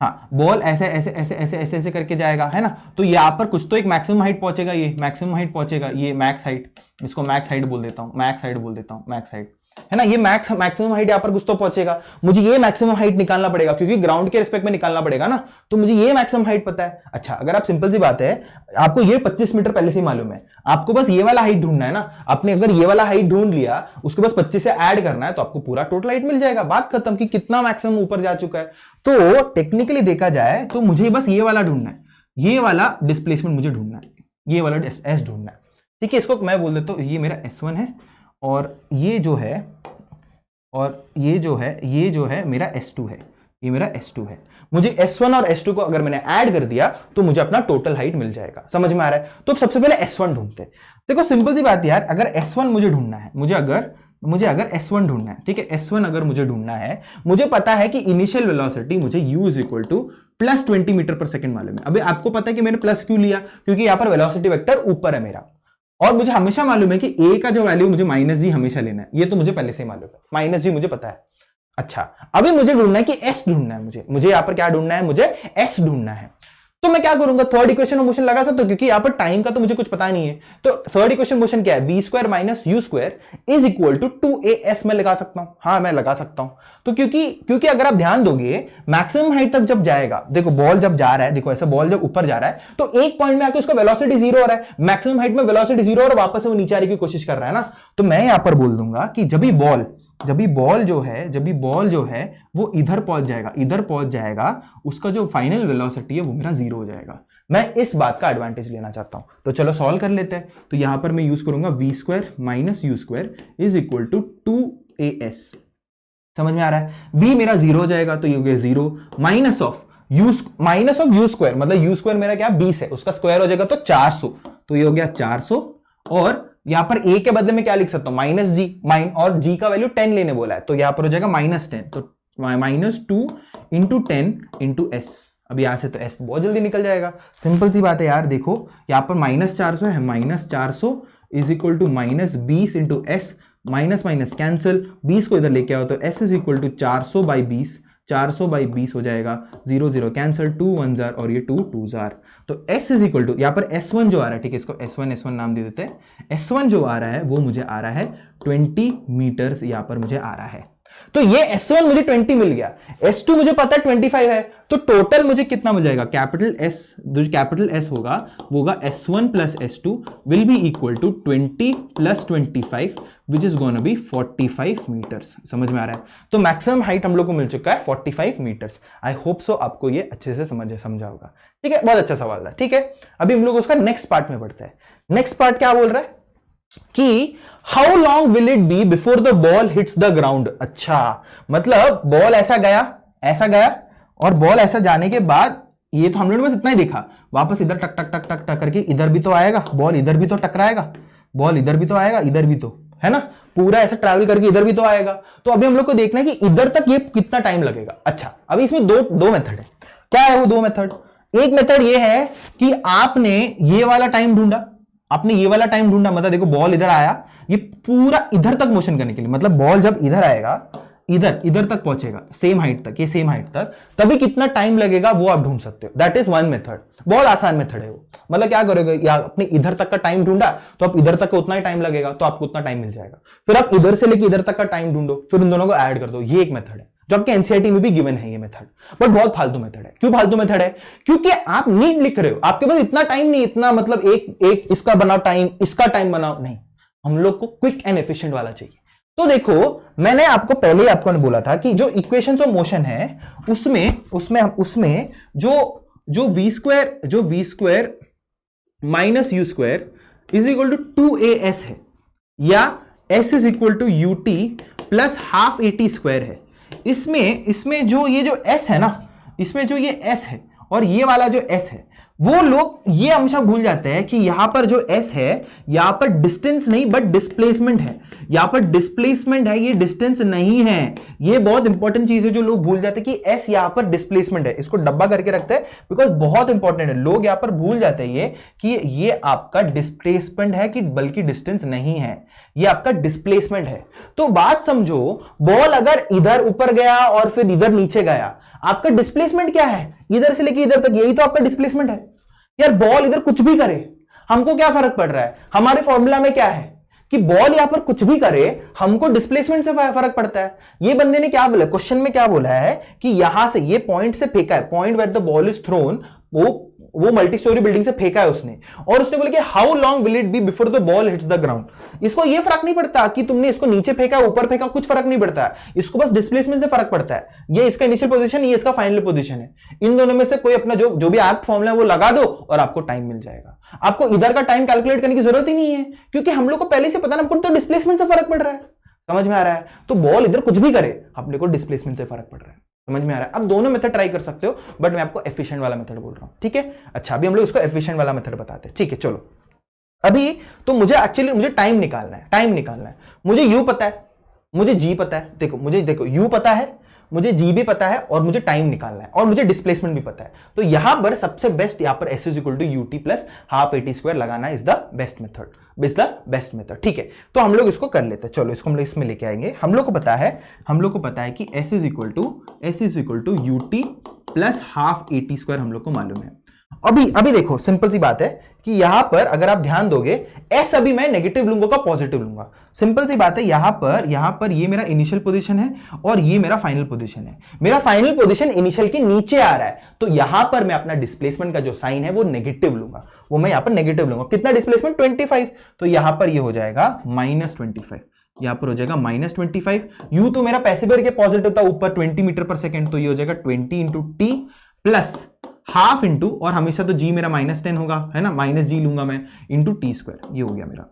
Speaker 1: हाँ, बॉल ऐसे ऐसे ऐसे ऐसे ऐसे ऐसे करके जाएगा, है ना? तो यहाँ पर कुछ तो एक मैक्सिमम हाइट पहुंचेगा, ये मैक्सिमम हाइट पहुंचेगा, ये मैक्स हाइट, इसको मैक्स हाइट बोल देता हूँ, मैक्स हाइट बोल देता हूँ, मैक्स हाइट, है ना? ये मैक्सिमम हाइट यहाँ पर कुछ तो पहुंचेगा। मुझे ये मैक्सिमम हाइट निकालना पड़ेगा क्योंकि ग्राउंड के रिस्पेक्ट में निकालना पड़ेगा ना, तो मुझे ये मैक्सिमम हाइट पता है। अच्छा, अगर आप सिंपल सी बात है, आपको ये 25 मीटर पहले से ही मालूम है, आपको बस ये वाला हाइट ढूंढना है ना। आपने अगर ये वाला हाइट ढूंढ लिया, उसको बस 25 से ऐड करना है तो आपको पूरा टोटल हाइट मिल जाएगा। बात खत्म कि कितना मैक्सिमम ऊपर जा चुका है। तो टेक्निकली देखा जाए तो मुझे बस ये वाला ढूंढना है, ये वाला डिस्प्लेसमेंट मुझे ढूंढना है, ये वाला एस ढूंढना है। ठीक है, इसको मैं बोल देता हूं ये मेरा S1 है, और ये जो है ये जो है मेरा S2 है, ये मेरा S2 है। मुझे S1 और S2 को अगर मैंने ऐड कर दिया तो मुझे अपना टोटल हाइट मिल जाएगा। समझ में आ रहा है? तो सबसे पहले S1 ढूंढते हैं। देखो सिंपल सी बात यार, अगर S1 मुझे ढूंढना है, मुझे अगर S1 ढूंढना है, ठीक है, S1 अगर मुझे ढूंढना है, मुझे पता है कि इनिशियल वेलोसिटी मुझे u is equal to plus 20 metre per second मालूम है। अभी आपको पता है कि मैंने प्लस क्यों लिया? क्योंकि यहां पर वेलोसिटी वेक्टर ऊपर है मेरा, और मुझे हमेशा मालूम है कि a का जो वैल्यू मुझे माइनस जी हमेशा लेना है। ये तो मुझे पहले से ही मालूम है, माइनस जी मुझे पता है। अच्छा, अभी मुझे ढूंढना है कि s ढूंढना है, मुझे यहां पर क्या ढूंढना है? मुझे s ढूंढना है। तो मैं क्या करूंगा? थर्ड इक्वेशन ऑफ मोशन लगा सकता हूं, क्योंकि यहां पर टाइम का तो मुझे कुछ पता नहीं है। तो थर्ड इक्वेशन मोशन क्या है? v square minus u square is equal to 2as मैं लगा सकता हूं। हाँ, मैं लगा सकता हूं। तो क्योंकि अगर आप ध्यान दोगे, मैक्सिमम हाइट तक जब जाएगा, देखो बॉल जब जा रहा है, देखो ऐसा बॉल जब ऊपर जा रहा है तो एक पॉइंट में आके उसका वेलोसिटी जीरो हो रहा है, मैक्सिमम हाइट में वेलोसिटी जीरो और वापस से वो नीचे आने की कोशिश कर रहा है ना। तो मैं यहां पर बोल दूंगा कि जब भी बॉल जो है वो इधर पहुंच जाएगा, उसका जो फाइनल वेलोसिटी है वो मेरा जीरो हो जाएगा। मैं इस बात का एडवांटेज लेना चाहता हूं। तो चलो सॉल्व कर लेते हैं। तो यहां पर मैं यूज करूंगा v square minus u square is equal to 2as। समझ में आ रहा है? v मेरा जीरो हो जाएगा तो ये हो गया zero, minus of you square, मतलब यू स्क्वायर मेरा क्या 20 है, उसका स्क्वायर हो जाएगा तो 400, तो ये हो गया 400। और यहां पर a के बदले में क्या लिख सकता हूं? माइनस जी, और g का वैल्यू 10 लेने बोला है, तो यहां पर हो जाएगा -10, तो -2 इंटू 10 इंटू s। अब यहां से तो s बहुत जल्दी निकल जाएगा, सिंपल सी बात है यार। देखो यहां पर -400 है, -400 is equal to -20 into s, minus minus cancel, 20 को इधर लेके आओ तो s is equal to 400 by 20 हो जाएगा, 0 0 कैंसिल, 2 1 जार और ये 2 2 जार। तो s इज इक्वल टू यहाँ पर S1 जो आ रहा है, ठीक है, इसको S1 नाम दे देते हैं। S1 जो आ रहा है वो मुझे आ रहा है 20 मीटर्स, यहाँ पर मुझे आ रहा है। तो ये S1 मुझे 20 मिल गया, S2 मुझे पता है 25 है, तो टोटल मुझे कितना मिल जाएगा? कैपिटल S होगा वो होगा S1 plus S2 will be equal to 20 plus 25 which is gonna be 45 metres. समझ में आ रहा है? तो मैक्सिमम हाइट हम लोग को मिल चुका है 45 मीटर्स। आई होप सो आपको ये अच्छे से समझा होगा। ठीक है, बहुत अच्छा सवाल था। ठीक है, अभी हम लोग उसका नेक्स्ट पार्ट में बढ़ते हैं। नेक्स्ट पार्ट क्या बोल रहा है कि how long will it be before the ball hits the ground. अच्छा, मतलब बॉल ऐसा गया और बॉल ऐसा जाने के बाद ये तो हम लोगों ने बस इतना ही देखा, वापस इधर टक टक टक टक टक करके इधर भी तो आएगा, बॉल इधर भी तो टकराएगा, बॉल इधर भी तो आएगा, इधर भी तो, है ना, पूरा ऐसा ट्रैवल करके इधर भी तो आएगा। तो अभी हम लोग को देखना है कि इधर तक ये कितना टाइम लगेगा। अच्छा, अभी इसमें दो मेथड है। क्या है वो दो मेथड? एक मेथड ये है कि आपने ये वाला टाइम ढूंढा, मतलब देखो बॉल इधर आया, ये पूरा इधर तक मोशन करने के लिए, मतलब बॉल जब इधर आएगा, इधर तक पहुंचेगा, सेम हाइट तक, तभी कितना टाइम लगेगा वो आप ढूंढ सकते हो। दैट इज वन मेथड, बहुत आसान मेथड है वो। मतलब क्या करोगे, या अपने इधर तक का टाइम ढूंढा तो आप इधर तक का उतना ही टाइम लगेगा, तो आपको उतना टाइम मिल जाएगा। फिर आप इधर से लेके इधर तक का टाइम ढूंढो, फिर उन दोनों को ऐड कर दो। ये एक मेथड है जो आपके एनसीईआरटी में भी गिवन है ये मेथड, बट बहुत फालतू मेथड है। क्यों फालतू मेथड है? क्योंकि आप नीट लिख रहे हो, आपके पास इतना टाइम नहीं, इतना मतलब एक इसका बनाओ टाइम, इसका टाइम बनाओ, नहीं, हम लोग को क्विक एंड एफिशिएंट वाला चाहिए। तो देखो, मैंने आपको पहले ही आपको बोला था कि जो इक्वेशंस ऑफ मोशन है उसमें जो v square minus u square is equal to 2as है, या s is equal to u t plus half a t square है। इसमें जो ये जो एस है ना, इसमें जो ये एस है और ये वाला जो एस है, वो लोग ये हमेशा भूल जाते हैं कि यहां पर जो एस है, यहां पर डिस्टेंस नहीं बट डिस्प्लेसमेंट है। यहां पर डिस्प्लेसमेंट है, ये डिस्टेंस नहीं है। ये बहुत इंपॉर्टेंट चीज है जो लोग भूल जाते हैं कि एस यहां पर डिस्प्लेसमेंट है। इसको डब्बा करके रखते हैं बिकॉज बहुत इंपॉर्टेंट है। लोग यहां पर भूल जाते हैं ये कि ये आपका डिस्प्लेसमेंट है कि बल्कि डिस्टेंस नहीं है, ये आपका डिस्प्लेसमेंट है। तो बात समझो, बॉल अगर इधर ऊपर गया और फिर इधर नीचे गया, आपका डिस्प्लेसमेंट क्या है? इधर से लेके इधर तक, यही तो आपका डिस्प्लेसमेंट है। यार बॉल इधर कुछ भी करे, हमको क्या फर्क पड़ रहा है? हमारे फॉर्मूला में क्या है कि बॉल यहां पर कुछ भी करे, हमको डिस्प्लेसमेंट से फर्क पड़ता है। ये बंदे ने क्या बोला, क्वेश्चन में क्या बोला है कि यहां से ये पॉइंट से फेंका है, point where the ball is thrown, वो मल्टी स्टोरी बिल्डिंग से फेंका है उसने, और उसने बोला कि how long will it be before the ball hits the ground. इसको ये फर्क नहीं पड़ता कि तुमने इसको नीचे फेंका ऊपर फेंका, कुछ फर्क नहीं पड़ता है, इसको बस डिस्प्लेसमेंट से फर्क पड़ता है। ये इसका इनिशियल पोजीशन, ये इसका फाइनल पोजीशन है। इन दोनों में से कोई अपना जो भी एप्ट फॉर्मूला है वो लगा दो और आपको टाइम मिल जाएगा। आपको इधर का टाइम कैलकुलेट करने की जरूरत ही नहीं है, क्योंकि हम लोग को पहले से पता ना, हमको तो डिस्प्लेसमेंट से फर्क पड़ रहा है। समझ में आ रहा है? तो बॉल इधर कुछ भी करे, अपने को डिस्प्लेसमेंट से फर्क पड़ रहा है। समझ में आ रहा है? अब दोनों मेथड ट्राई कर सकते हो, बट मैं आपको एफिशिएंट वाला मेथड बोल रहा हूं, ठीक है? अच्छा, अभी हम लोग इसको एफिशिएंट वाला मेथड बताते हैं, ठीक है? चलो, अभी तो मुझे टाइम निकालना है। मुझे यू पता है, मुझे जी पता है। देखो यू पता है, मुझे जी भी पता है, और मुझे टाइम निकालना है, और मुझे डिस्प्लेसमेंट भी पता है। तो यहां पर सबसे बेस्ट, यहां पर s is equal to u t plus half a t square लगाना इज द बेस्ट मेथड, ठीक है? तो हम लोग इसको कर लेते हैं। चलो, इसको हम लोग इसमें लेके आएंगे। हम लोग को पता है कि s is equal to u t plus half a t square हम लोग को मालूम है। अभी देखो, सिंपल सी बात है कि यहां पर अगर आप ध्यान दोगे, एस अभी मैं नेगेटिव लूंगा का पॉजिटिव लूंगा। सिंपल सी बात है, यहां पर ये मेरा इनिशियल पोजीशन है और ये मेरा फाइनल पोजीशन है। मेरा फाइनल पोजीशन इनिशियल के नीचे आ रहा है, तो यहां पर मैं अपना डिस्प्लेसमेंट का जो साइन है वो नेगेटिव लूंगा, वो मैं यहां पर नेगेटिव लूंगा। कितना डिस्प्लेसमेंट? 25। तो यहां पर ये हो जाएगा -25, यहां पर हो जाएगा -25। यू तो मेरा पैसिव के पॉजिटिव था ऊपर 20 मीटर पर सेकेंड, तो ये हो जाएगा 20 into T plus half into, और हमेशा तो जी मेरा -10 होगा, है ना, माइनस जी लूंगा मैं, इंटू टी स्क्वायर। ये हो गया मेरा।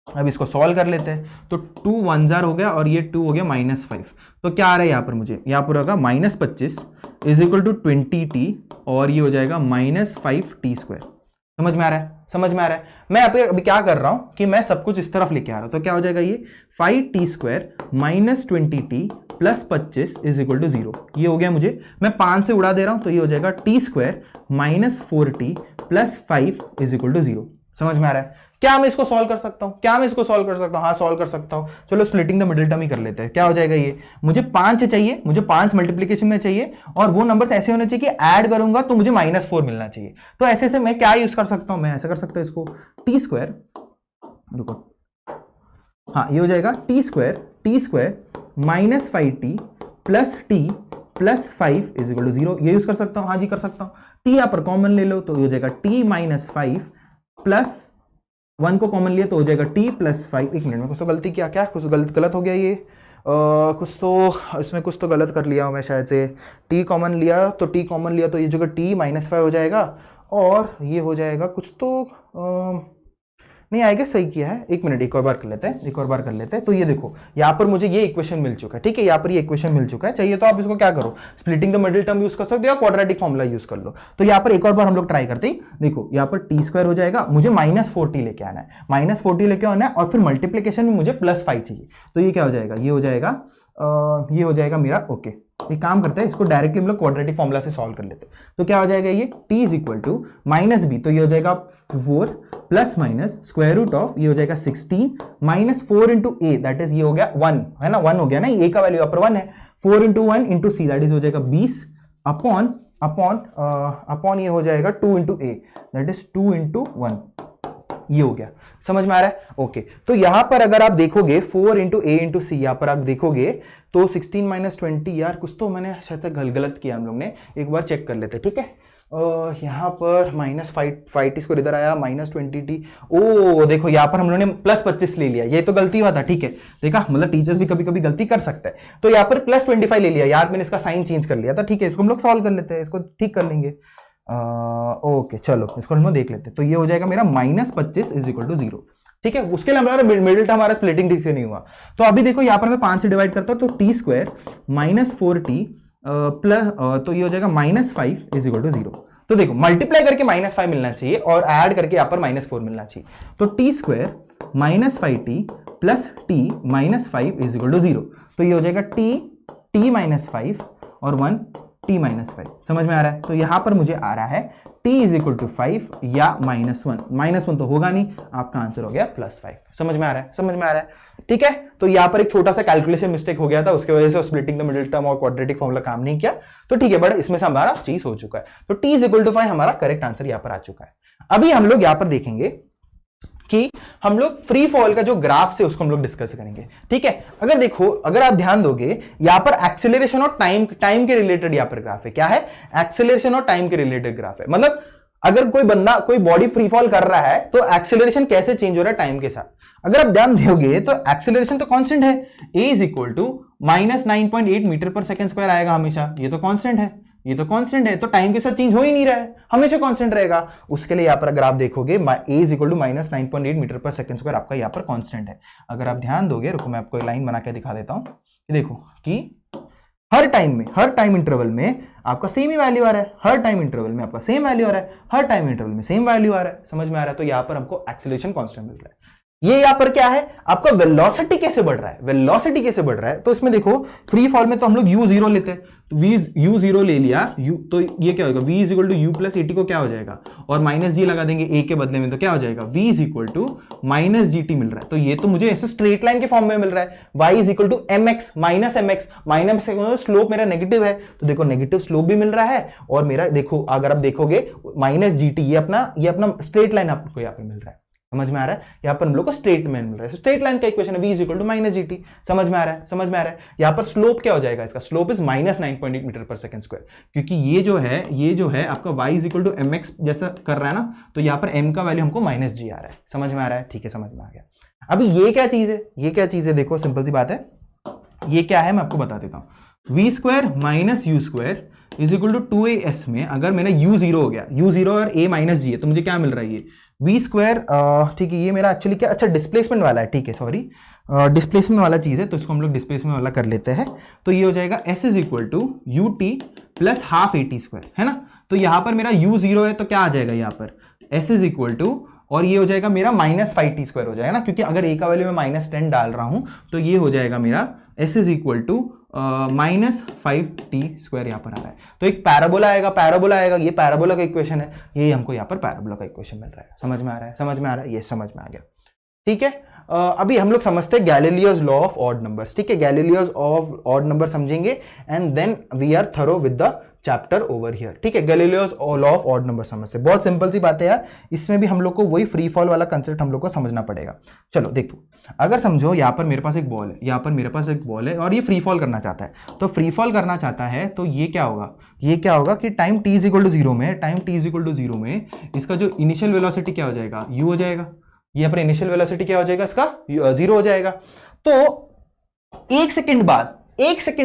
Speaker 1: अब इसको सॉल्व कर लेते हैं। तो 2 1 जार हो गया और ये 2 हो गया -5। तो क्या आ रहा है यहाँ पर? मुझे यहाँ पर होगा -25 इज इक्वल टू 20 टी, और ये हो जाएगा -5 टी स्क्वायर। समझ में आ रहा है? मैं अभी क्या कर रहा हूं कि मैं सब कुछ इस तरफ लेके आ रहा हूं। तो क्या हो जाएगा ये 5 t square -20 t plus 25 is equal to 0। ये हो गया मुझे, मैं 5 से उड़ा दे रहा हूं, तो ये हो जाएगा t square -4 t plus 5 is equal to 0। समझ में आ रहा है? क्या मैं इसको सॉल्व कर सकता हूं? हाँ, सॉल्व कर सकता हूं। चलो, स्प्लिटिंग द मिडिल टर्म ही कर लेते हैं। क्या हो जाएगा ये? मुझे 5 चाहिए, मुझे 5 मल्टीप्लीकेशन में चाहिए, और वो नंबर्स ऐसे होने चाहिए कि ऐड करूंगा तो मुझे -4 मिलना चाहिए। तो ऐसे से मैं क्या यूज कर सकता हूं? मैं ऐसा कर सकता हूं इसको, टी स्क्वायर, रुको, हाँ, ये हो जाएगा t square -5 t plus t plus 5 is equal to 0। ये यूज कर सकता हूं? हाँ जी, कर सकता हूं। टी यहाँ पर कॉमन ले लो, तो ये हो जाएगा टी -5 प्लस 1 को कॉमन लिया तो हो जाएगा टी प्लस 5। एक मिनट में कुछ तो गलती किया, क्या कुछ गलत हो गया? ये कुछ तो इसमें कुछ तो गलत कर लिया मैं शायद से। टी कॉमन लिया तो ये जगह टी -5 हो जाएगा, और ये हो जाएगा कुछ तो नहीं आएगा, सही किया है। एक मिनट, एक और बार कर लेते हैं। तो ये देखो, यहाँ पर मुझे ये इक्वेशन मिल चुका है, ठीक है? यहाँ पर ये इक्वेशन मिल चुका है। चाहिए तो आप इसको क्या करो, splitting the middle term use कर सकते हो या क्वाड्रेटिक फॉर्मूला यूज कर लो। तो यहाँ पर एक और बार हम लोग ट्राई करते हैं। देखो, यहाँ पर टी स्क्वायर हो जाएगा, मुझे -4t लेके आना है, और फिर मल्टीप्लीकेशन में मुझे +5 चाहिए। तो ये क्या हो जाएगा? ये हो जाएगा मेरा, ओके। एक काम करते हैं, इसको डायरेक्टली हम लोग क्वाड्रेटिक फॉर्मूला से सॉल्व कर लेते हैं। तो क्या हो जाएगा? ये t is equal to -b, तो ये हो जाएगा 4 plus minus square root of, ये हो जाएगा 16 -4 इंटू ए, दैट इज ये हो गया 1, है ना, 1 हो गया ना, ए का वैल्यू अपर 1 है। 4 into 1 into c, that is हो जाएगा 20 अपॉन ये हो जाएगा 2 into a, that is 2 into 1। ये हो गया, समझ में आ रहा है? ओके, तो यहां पर अगर आप देखोगे 4 इंटू ए इंटू सी, यहां पर आप देखोगे तो 16 - 20, यार कुछ तो मैंने शायद से गलत किया, हम लोग ने एक बार चेक कर लेते, ठीक है? यहाँ पर -5 टी स्क्वायर इधर आया, -20t, ओ देखो यहाँ पर हम लोगों ने +25 ले लिया, ये तो गलती हुआ था, ठीक है? देखा, मतलब टीचर्स भी कभी कभी गलती कर सकते हैं। तो यहाँ पर +25 ले लिया, यार मैंने इसका साइन चेंज कर लिया था, ठीक है? इसको हम लोग सॉल्व कर लेते हैं, इसको ठीक कर लेंगे। ओके, चलो इसको हम लोग देख लेते हैं। तो ये हो जाएगा मेरा -25 इज इक्वल टू 0। ठीक है, उसके लिए हमारा मिडिल टर्म हमारा स्प्लिटिंग ठीक से नहीं हुआ। तो अभी देखो यहां पर मैं 5 से डिवाइड करता हूं तो t square minus 4t plus, तो ये हो जाएगा -5 इज इक्वल टू 0। तो देखो मल्टीप्लाई करके -5 मिलना चाहिए और ऐड करके यहां पर -4 मिलना चाहिए। तो t square -5t plus t -5 is equal to 0। तो ये हो जाएगा टी -5 और 1 t -5। समझ में आ रहा है? तो यहां पर मुझे आ रहा है t इज इक्वल टू 5 या -1 तो होगा नहीं, आपका आंसर हो गया +5। समझ में आ रहा है? समझ में आ रहा है? ठीक है, तो यहां पर एक छोटा सा कैलकुलेशन मिस्टेक हो गया था, उसकी वजह से स्प्लिटिंग द मिडिल टर्म और क्वाड्रेटिक फॉर्मूला काम नहीं किया। तो ठीक है, बट इसमें से हमारा चीज हो चुका है। तो t इज इक्वल टू 5 हमारा करेक्ट आंसर यहां पर आ चुका है। अभी हम लोग यहां पर देखेंगे कि हम लोग फ्री फॉल का जो ग्राफ से उसको हम लोग डिस्कस करेंगे। ठीक है, अगर देखो, अगर आप ध्यान दोगे यहां पर एक्सेलरेशन और टाइम के रिलेटेड यहां पर ग्राफ है। क्या है? एक्सेलरेशन और टाइम के रिलेटेड ग्राफ है। मतलब अगर कोई बंदा कोई बॉडी फ्री फॉल कर रहा है तो एक्सेलरेशन कैसे चेंज हो रहा है टाइम के साथ। अगर आप ध्यान दोगे तो एक्सेलरेशन तो कांस्टेंट है, a is equal to -9.8 metre per second square आएगा हमेशा। ये तो कांस्टेंट है, ये तो कांस्टेंट है, तो टाइम के साथ चेंज हो ही नहीं रहा है, हमेशा कांस्टेंट रहेगा। उसके लिए यहां पर अगर आप देखोगे a is equal to -9.8 metre per second square आपका यहां पर कांस्टेंट है। अगर आप ध्यान दोगे, रुको मैं आपको एक लाइन बना के दिखा देता हूं। देखो कि हर टाइम इंटरवल में आपका सेम ही वैल्यू आ रहा है, हर टाइम इंटरवल में आपका सेम वैल्यू आ रहा है, हर टाइम इंटरवल में सेम वैल्यू आ रहा है। समझ में आ रहा है? तो यहां पर हमको एक्सेलरेशन कांस्टेंट मिल रहा है। ये यहां पर क्या है, आपका वेलोसिटी कैसे बढ़ रहा है, वेलोसिटी कैसे बढ़ रहा है। तो इसमें देखो फ्री फॉल में तो हम लोग u0 लेते हैं, तो u0 ले लिया u, तो ये क्या होगा, v is equal to u plus at को क्या हो जाएगा, और माइनस जी लगा देंगे a के बदले में, तो क्या हो जाएगा v is equal to minus gt मिल रहा है। तो ये तो मुझे ऐसे स्ट्रेट लाइन के फॉर्म में मिल रहा है, y is equal to mx minus slope मेरा नेगेटिव है, तो देखो नेगेटिव स्लोप भी मिल रहा है, और मेरा देखो अगर आप देखोगे -gt ये अपना स्ट्रेट लाइन आपको यहाँ पे मिल रहा है। समझ में आ रहा है? यहाँ पर हम लोग को स्ट्रेट लाइन मिल रहा है, स्ट्रेट लाइन का इक्वेशन है v is equal to -gt। समझ में आ रहा है? समझ में आ रहा है? यहाँ पर स्लोप क्या हो जाएगा, इसका slope is -9.8 metre per second square, क्योंकि ये जो है आपका y is equal to mx जैसा कर रहा है ना, तो यहाँ पर m का वैल्यू हमको -g आ रहा है। समझ में आ रहा है? ठीक है, समझ में आ गया। अभी ये क्या चीज है, ये क्या चीज है, देखो सिंपल सी बात है, ये क्या है मैं आपको बता देता हूँ। v square minus u square is equal to 2as में अगर मेरा u0 हो गया, u0 और a माइनस जी है, तो मुझे क्या मिल रहा है, ये v स्क्वायर, ठीक है, ये मेरा एक्चुअली क्या, अच्छा डिस्प्लेसमेंट वाला है, ठीक है सॉरी, डिस्प्लेसमेंट वाला चीज है, तो इसको हम लोग डिस्प्लेसमेंट वाला कर लेते हैं। तो ये हो जाएगा s is equal to ut plus half at square, है ना। तो यहाँ पर मेरा u0 है, तो क्या आ जाएगा यहाँ पर s इज इक्वल टू, और ये हो जाएगा मेरा -5t स्क्वायर हो जाएगा ना, क्योंकि अगर a का वैल्यू मैं -10 डाल रहा हूं तो ये हो जाएगा मेरा s is equal to -5t square यहाँ पर आ रहा है। तो एक पैराबोला आएगा, ये पैराबोला का इक्वेशन है, ये हमको यहाँ पर पैराबोला का इक्वेशन मिल रहा है। समझ में आ रहा है? समझ में आ रहा है? ये समझ में आ गया। ठीक है, अभी हम लोग समझते हैं Galileo's law of odd numbers. ठीक है, गैलीलियोस ऑफ ऑड नंबर समझेंगे and then we are through with the chapter over here. ठीक है, Galileo's law of odd number समझते हैं, बहुत सिंपल सी बात है यार, इसमें भी हम लोग को वही फ्री फॉल वाला कंसेप्ट हम लोग को समझना पड़ेगा। चलो देखो, अगर समझो यहाँ पर मेरे पास एक बॉल है, यहाँ पर मेरे पास एक बॉल है और ये फ्री फॉल करना चाहता है, तो फ्री फॉल करना चाहता है तो ये क्या होगा कि time t is equal to 0 में इसका जो इनिशियल वेलोसिटी क्या हो जाएगा, u हो जाएगा। ये पर इनिशियल वेलोसिटी क्या हो जाएगा, इसका 0 हो जाएगा। तो एक सेकंड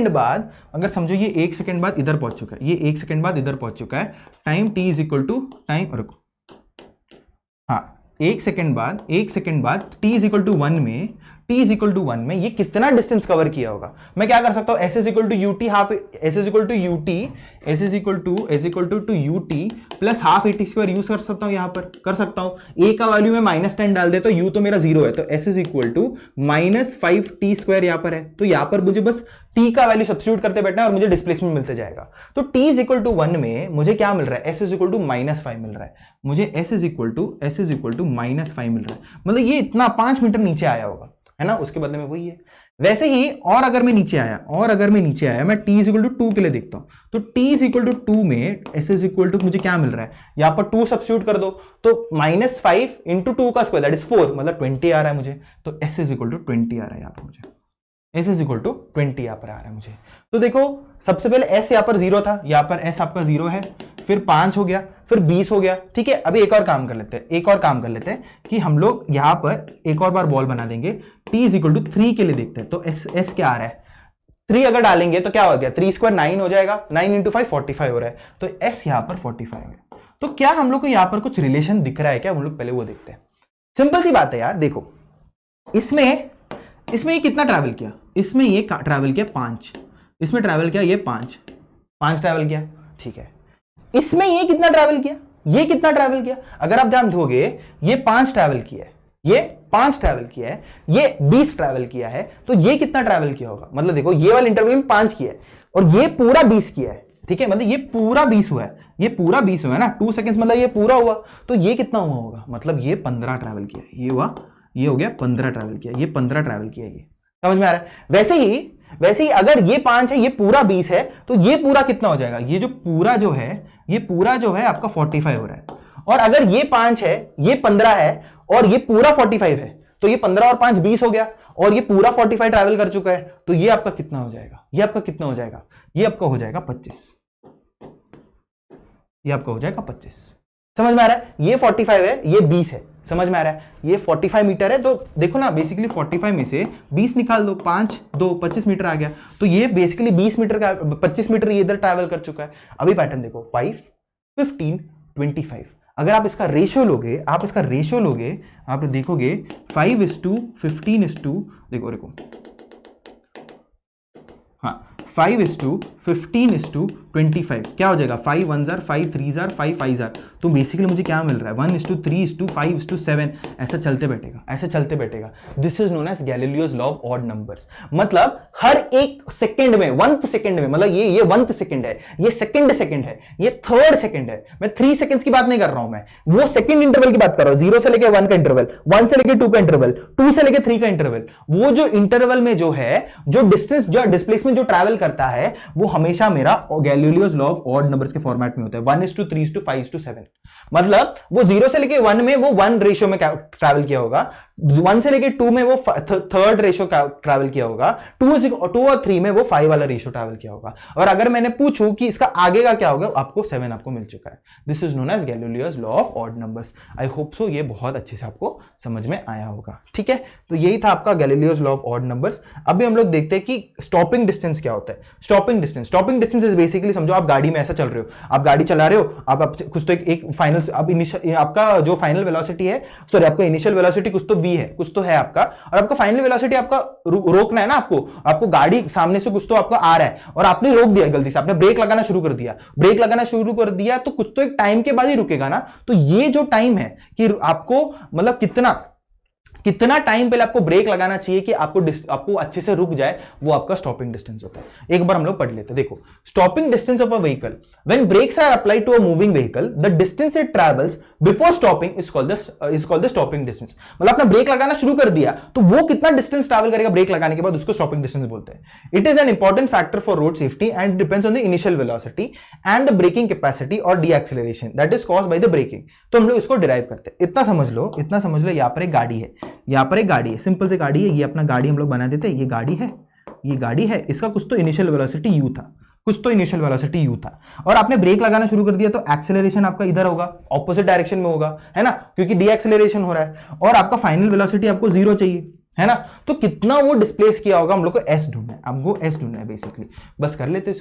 Speaker 1: बाद अगर समझो ये 1 सेकंड बाद इधर पहुंच चुका है, ये 1 सेकंड बाद इधर पहुंच चुका है, time t is equal to time, रुको, हाँ, 1 सेकंड बाद t इज इक्वल टू 1 में ये कितना डिस्टेंस कवर किया होगा। मैं क्या कर सकता हूं, s is equal to ut half, s is equal to ut plus half at square use कर सकता हूं, यहां पर कर सकता हूं। a का वैल्यू में -10 डाल दे तो u तो मेरा 0 है, तो s is equal to -5t square यहां पर है। तो यहां पर मुझे बस t का वैल्यू सब्स्टिट्यूट करते बैठना है और मुझे डिस्प्लेसमेंट मिलते जाएगा। तो t इज इक्वल टू 1 में मुझे क्या मिल रहा है, s इज इक्वल टू -5 मिल रहा है, मुझे s इज इक्वल टू -5 मिल रहा है। मतलब ये इतना 5 मीटर नीचे आया होगा, है ना, उसके बदले में वही है। वैसे ही और अगर मैं नीचे आया मैं t इज इक्वल टू 2 के लिए देखता हूं, तो t इज इक्वल टू 2 में s इज इक्वल टू मुझे क्या मिल रहा है, यहां पर 2 सब्स्टिट्यूट कर दो तो -5 इंटू 2 का स्क्वायर दैट इज 4, मतलब 20 आ रहा है मुझे। तो s इज इक्वल टू 20 आ रहा है यहां पर मुझे, s इज इक्वल टू 20 यहां पर आ रहा है मुझे। तो देखो सबसे पहले s यहां पर 0 था, यहां पर s आपका 0 है, फिर 5 हो गया, फिर 20 हो गया। ठीक है, अभी एक और काम कर लेते हैं कि हम लोग यहां पर एक और बार बॉल बना देंगे, t इज इक्वल टू 3 के लिए देखते हैं। तो s क्या आ रहा है, 3 अगर डालेंगे तो क्या हो गया, 3 स्क्वायर 9 हो जाएगा, 9 इंटू 5 45 हो रहा है, तो s यहां पर 45 है। तो क्या हम लोग को यहां पर कुछ रिलेशन दिख रहा है क्या, हम लोग पहले वो देखते हैं। सिंपल सी बात है यार, देखो इसमें ये कितना ट्रैवल किया, इसमें ये ट्रैवल किया 5, इसमें ट्रैवल किया ये 5 ट्रैवल किया, ठीक है। इसमें ये कितना ट्रैवल किया, ये कितना ट्रैवल किया, अगर आप ध्यान दोगे ये 5 ट्रैवल किया है, ये 5 ट्रैवल किया है, ये 20 ट्रैवल किया है, तो ये कितना ट्रैवल किया होगा, मतलब देखो ये वाला इंटरवल में 5 किया है और ये पूरा 20 किया है, ठीक है, मतलब ये पूरा 20 हुआ है, ये पूरा 20 हुआ है ना, 2 सेकंड्स मतलब ये पूरा हुआ, तो ये कितना हुआ होगा, मतलब ये 15 ट्रैवल किया, ये हुआ, ये हो गया 15 ट्रैवल किया, ये 15 ट्रैवल किया, ये समझ में आ रहा है। वैसे ही अगर ये 5 है, ये पूरा 20 है, तो ये पूरा कितना हो जाएगा, ये जो पूरा जो है, ये पूरा जो है आपका 45 हो रहा है, और अगर ये 5 है, ये 15 है और ये पूरा 45 है, तो ये 15 और 5 20 हो गया, और ये पूरा 45 ट्रैवल कर चुका है, तो ये आपका कितना हो जाएगा, ये आपका कितना हो जाएगा, ये आपका हो जाएगा 25, ये आपका हो जाएगा 25। समझ में आ रहा है, ये 45 है, ये 20 है, समझ में आ रहा है, ये 45 मीटर है, तो देखो ना बेसिकली 45 में से 20 निकाल दो, 5 2 25 मीटर आ गया, तो ये बेसिकली 20 मीटर का 25 मीटर ये इधर ट्रैवल कर चुका है। अभी पैटर्न देखो 5 15 25, अगर आप इसका रेशियो लोगे, आप देखोगे 5:15:, देखो हाँ 5:15:25 क्या हो जाएगा, 5 1 जार 5 3 जार 5 5 जार, तो बेसिकली मुझे क्या मिल रहा है 1:3:5:7, ऐसा चलते बैठेगा। This is known as Galileo's law of odd numbers, मतलब हर एक सेकंड में, 1th सेकंड में, मतलब ये 1th सेकंड है, ये सेकंड है, ये 3rd सेकंड है, मैं 3 सेकंड्स की बात नहीं कर रहा हूं, मैं वो सेकंड इंटरवल की बात कर रहा हूं, 0 से लेके 1 का इंटरवल, 1 से लेके 2 का इंटरवल, 2 से लेके 3 का इंटरवल, वो जो इंटरवल में जो है, जो डिस्टेंस, जो डिस्प्लेसमेंट जो ट्रैवल करता है, वो हमेशा मेरा Galileo's law of odd numbers के फॉर्मेट में होता है, 1:3:5:7, मतलब वो 0 से लेके 1 में वो 1 रेशियो में ट्रैवल किया होगा, 1 से लेके 2 में वो 3rd रेशियो ट्रैवल किया होगा, 2 और 3 में वो 5 वाला रेशियो ट्रैवल किया होगा, और अगर मैंने पूछूं कि इसका आगे का क्या होगा, आपको 7 आपको मिल चुका है। This is known as Galileo's law of odd numbers. I hope so ये बहुत अच्छे से आपको समझ में आया होगा, ठीक है। तो यही था आपका Galileo's law of odd numbers. अभी हम लोग देखते हैं कि स्टॉपिंग डिस्टेंस क्या होता है। स्टॉपिंग डिस्टेंस इज बेसिकली, समझो आप गाड़ी में ऐसा चल रहे हो, आप गाड़ी चला रहे हो, आप कुछ तो एक फाइनल, अब आपका जो फाइनल वेलोसिटी है, सॉरी आपका इनिशियल वेलोसिटी कुछ तो v है, कुछ तो है आपका, और आपका फाइनल वेलोसिटी आपका रोकना है ना, आपको गाड़ी सामने से कुछ तो आपका आ रहा है और आपने रोक दिया, गलती से आपने ब्रेक लगाना शुरू कर दिया, तो कुछ तो एक टाइम के बाद ही रुकेगा ना। तो ये जो टाइम है कि आपको मतलब कितना टाइम पहले आपको ब्रेक लगाना चाहिए कि आपको अच्छे से रुक जाए, वो आपका स्टॉपिंग डिस्टेंस होता है। एक बार हम लोग पढ़ लेते हैं, देखो stopping distance of a vehicle when brakes are applied to a moving vehicle, the distance it travels before stopping is called the stopping distance. मतलब आपने ब्रेक लगाना शुरू कर दिया, तो वो कितना डिस्टेंस ट्रैवल करेगा ब्रेक लगाने के बाद, उसको स्टॉपिंग डिस्टेंस बोलते हैं। It is an important factor for road safety and depends on the initial velocity and the braking capacity और deceleration that is caused by the braking. तो हम लोग इसको डिराइव करते हैं। इतना समझ लो, यहाँ पर एक गाड़ी है, सिंपल सी गाड़ी है, ये अपना गाड़ी हम लोग बना देते हैं, ये गाड़ी है, इसका कुछ तो इनिशियल वेलोसिटी u था, और आपने ब्रेक लगाना शुरू कर दिया, तो एक्सेलरेशन आपका इधर होगा, ऑपोजिट डायरेक्शन में होगा, है ना, क्योंकि डीएक्सेलरेशन हो रहा है, और आपका फाइनल वेलोसिटी आपको 0 चाहिए, है ना। तो कितना वो डिस्प्लेस किया होगा, हम लोग को s ढूंढना है, बेसिकली। बस कर लेते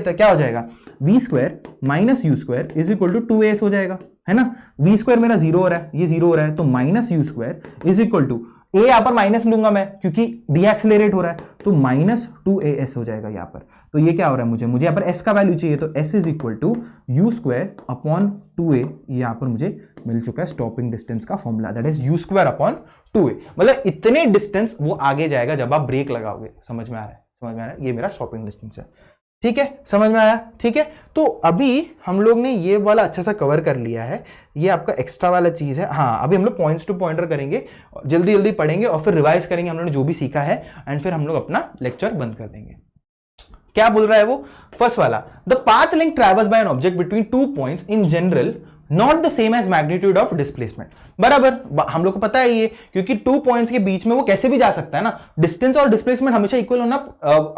Speaker 1: हैं, क्या हो जाएगा, v square minus u square is equal to 2as हो जाएगा, है ना। v स्क्वायर मेरा 0 हो रहा है, ये 0 हो रहा है, तो minus u square is equal to, a यहां पर माइनस लूंगा मैं क्योंकि डीएक्सेलरेट हो रहा है, तो माइनस 2as हो जाएगा यहाँ पर। तो ये क्या हो रहा है, मुझे यहाँ पर s का वैल्यू चाहिए, तो s is equal to u square upon 2a, यहाँ पर मुझे मिल चुका है स्टॉपिंग डिस्टेंस का formula, that is u square upon 2a। मतलब इतने डिस्टेंस वो आगे जाएगा जब आप ब्रेक लगाओगे। समझ में आ रहा है, ये मेरा स्टॉपिंग डिस्टेंस है, ठीक है, समझ में आया, ठीक है। तो अभी हम लोग ने ये वाला अच्छा सा कवर कर लिया है, ये आपका एक्स्ट्रा वाला चीज है। हाँ, अभी हम लोग पॉइंट्स टू पॉइंटर करेंगे, जल्दी पढ़ेंगे और फिर रिवाइज करेंगे हम लोगों ने जो भी सीखा है, एंड फिर हम लोग अपना लेक्चर बंद कर देंगे। क्या बोल रहा है वो, फर्स्ट वाला, the path length traverse by an object between 2 points in general not the same as magnitude of displacement. बराबर, हम लोग को पता है ये, क्योंकि 2 पॉइंट्स के बीच में वो कैसे भी जा सकता है ना। डिस्टेंस और डिस्प्लेसमेंट हमेशा इक्वल होना,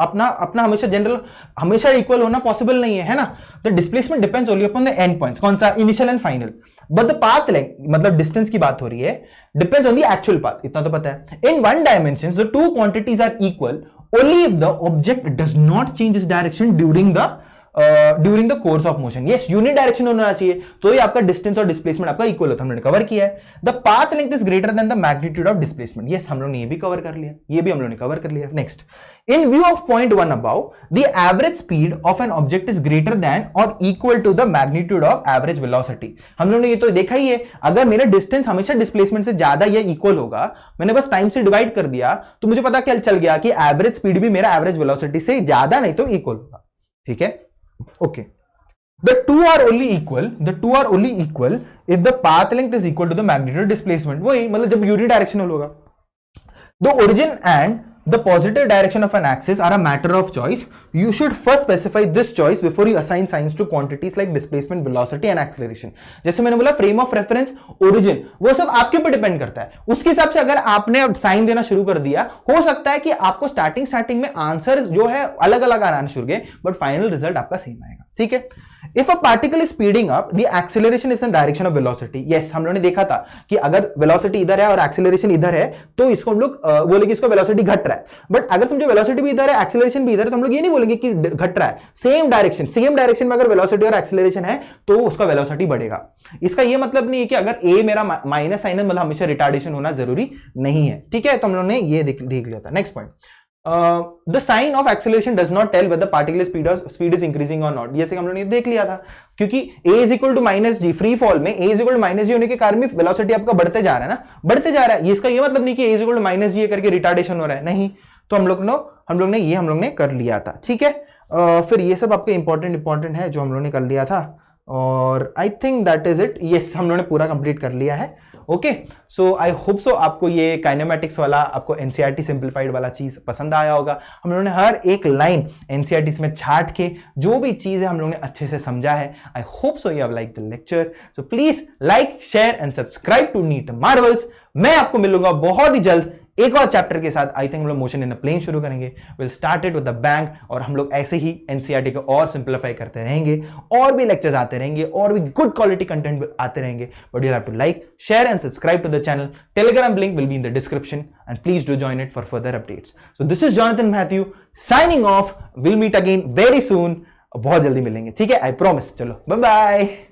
Speaker 1: अपना हमेशा जनरल हमेशा इक्वल होना पॉसिबल नहीं है ना। The displacement depends only upon the end points, कौन सा, initial and final. But the path length, मतलब डिस्टेंस की बात हो रही है, depends on the actual path, इतना तो पता है। In one dimension the 2 quantities are equal only if the object does not change its direction during the during the course of motion. Yes, unit direction होना चाहिए, तो ये आपका distance और डिस्प्लेसमेंट आपका इक्वल होता है, हमने कवर किया है। The path length is greater then the magnitude of displacement. Yes, हम लोग ने ये भी कवर कर लिया, ये भी हम लोग ने कवर कर लिया। Next, in view of point 1 about, the average speed of an object is greater than और equal to the magnitude of average velocity. हम लोग ने ये तो देखा ही है, अगर मेरा डिस्टेंस हमेशा डिस्प्लेसमेंट से ज्यादा या इक्वल होगा, मैंने बस टाइम से डिवाइड कर दिया, तो मुझे पता क्या चल गया कि एवरेज स्पीड भी मेरा एवरेज वेलोसिटी से ज्यादा नहीं तो इक्वल होगा। ठीक है, okay. The two are only equal if the path length is equal to the magnitude displacement। वही मतलब जब यूनिट डायरेक्शनल होगा। The origin and the positive direction of an axis are a matter of choice. You should first specify this choice before you assign signs to quantities like displacement, velocity and acceleration। जैसे मैंने बोला frame of reference, origin, वो सब आपके ऊपर depend करता है। उसके हिसाब से अगर आपने साइन देना शुरू कर दिया, हो सकता है कि आपको स्टार्टिंग में आंसर जो है अलग अलग आना शुरू गए, बट फाइनल रिजल्ट आपका सेम आएगा। ठीक है, if a particle is speeding up, the acceleration is in direction of velocity. Yes, हम लोगों ने देखा था कि अगर वेलोसिटी इधर है और एक्सेलरेशन इधर है, तो इसको हम लोग बोलेंगे इसको वेलोसिटी घट रहा है। बट अगर समझो वेलोसिटी भी इधर है, एक्सेलरेशन भी इधर है, तो हम लोग ये नहीं बोलेंगे कि घट रहा है। सेम डायरेक्शन में अगर वेलोसिटी और एक्सेलरेशन है, तो उसका वेलोसिटी बढ़ेगा। इसका ये मतलब नहीं है कि अगर ए मेरा माइनस साइन है, मतलब हमेशा रिटार्डेशन होना जरूरी नहीं है। ठीक है, तो हम लोगों ने ये देख लिया था। Next point, the sign of acceleration does not tell whether particle speed is increasing or not। जैसे हम लोगों ने देख लिया था, क्योंकि a is equal to minus g, free fall में a is equal to minus g होने के कारण में वेलोसिटी आपका बढ़ते जा रहा है ना, बढ़ते जा रहा है। इसका ये मतलब नहीं कि a is equal to minus g करके रिटार्डेशन हो रहा है, नहीं। तो हम लोग ने कर लिया था। ठीक है, फिर ये सब आपके इंपॉर्टेंट है जो हम लोगों ने कर लिया था, और I think that is it. Yes, हम लोगों ने पूरा कंप्लीट कर लिया है। ओके, सो आई होप सो आपको ये काइनेमैटिक्स वाला, आपको एनसीईआरटी सिंप्लीफाइड वाला चीज पसंद आया होगा। हम लोगों ने हर एक लाइन एनसीईआरटी में छाट के जो भी चीज है हम लोगों ने अच्छे से समझा है। I hope so you have like the lecture. So please like, share and subscribe to NEET Marvels. मैं आपको मिलूंगा बहुत ही जल्द एक और चैप्टर के साथ। आई थिंक हम लोग मोशन इन अ प्लेन शुरू करेंगे। Will start it with the bang, और हम लोग ऐसे ही एनसीईआरटी को और सिंप्लीफाई करते रहेंगे, और भी लेक्चर्स आते रहेंगे, और भी गुड क्वालिटी कंटेंट आते रहेंगे। But you have to like, share and subscribe to the channel. Telegram link will be in the description and please do join it for further updates. So this is Jonathan Matthew signing off. Will meet again very soon. बहुत जल्दी मिलेंगे, ठीक है, I promise. चलो bye bye.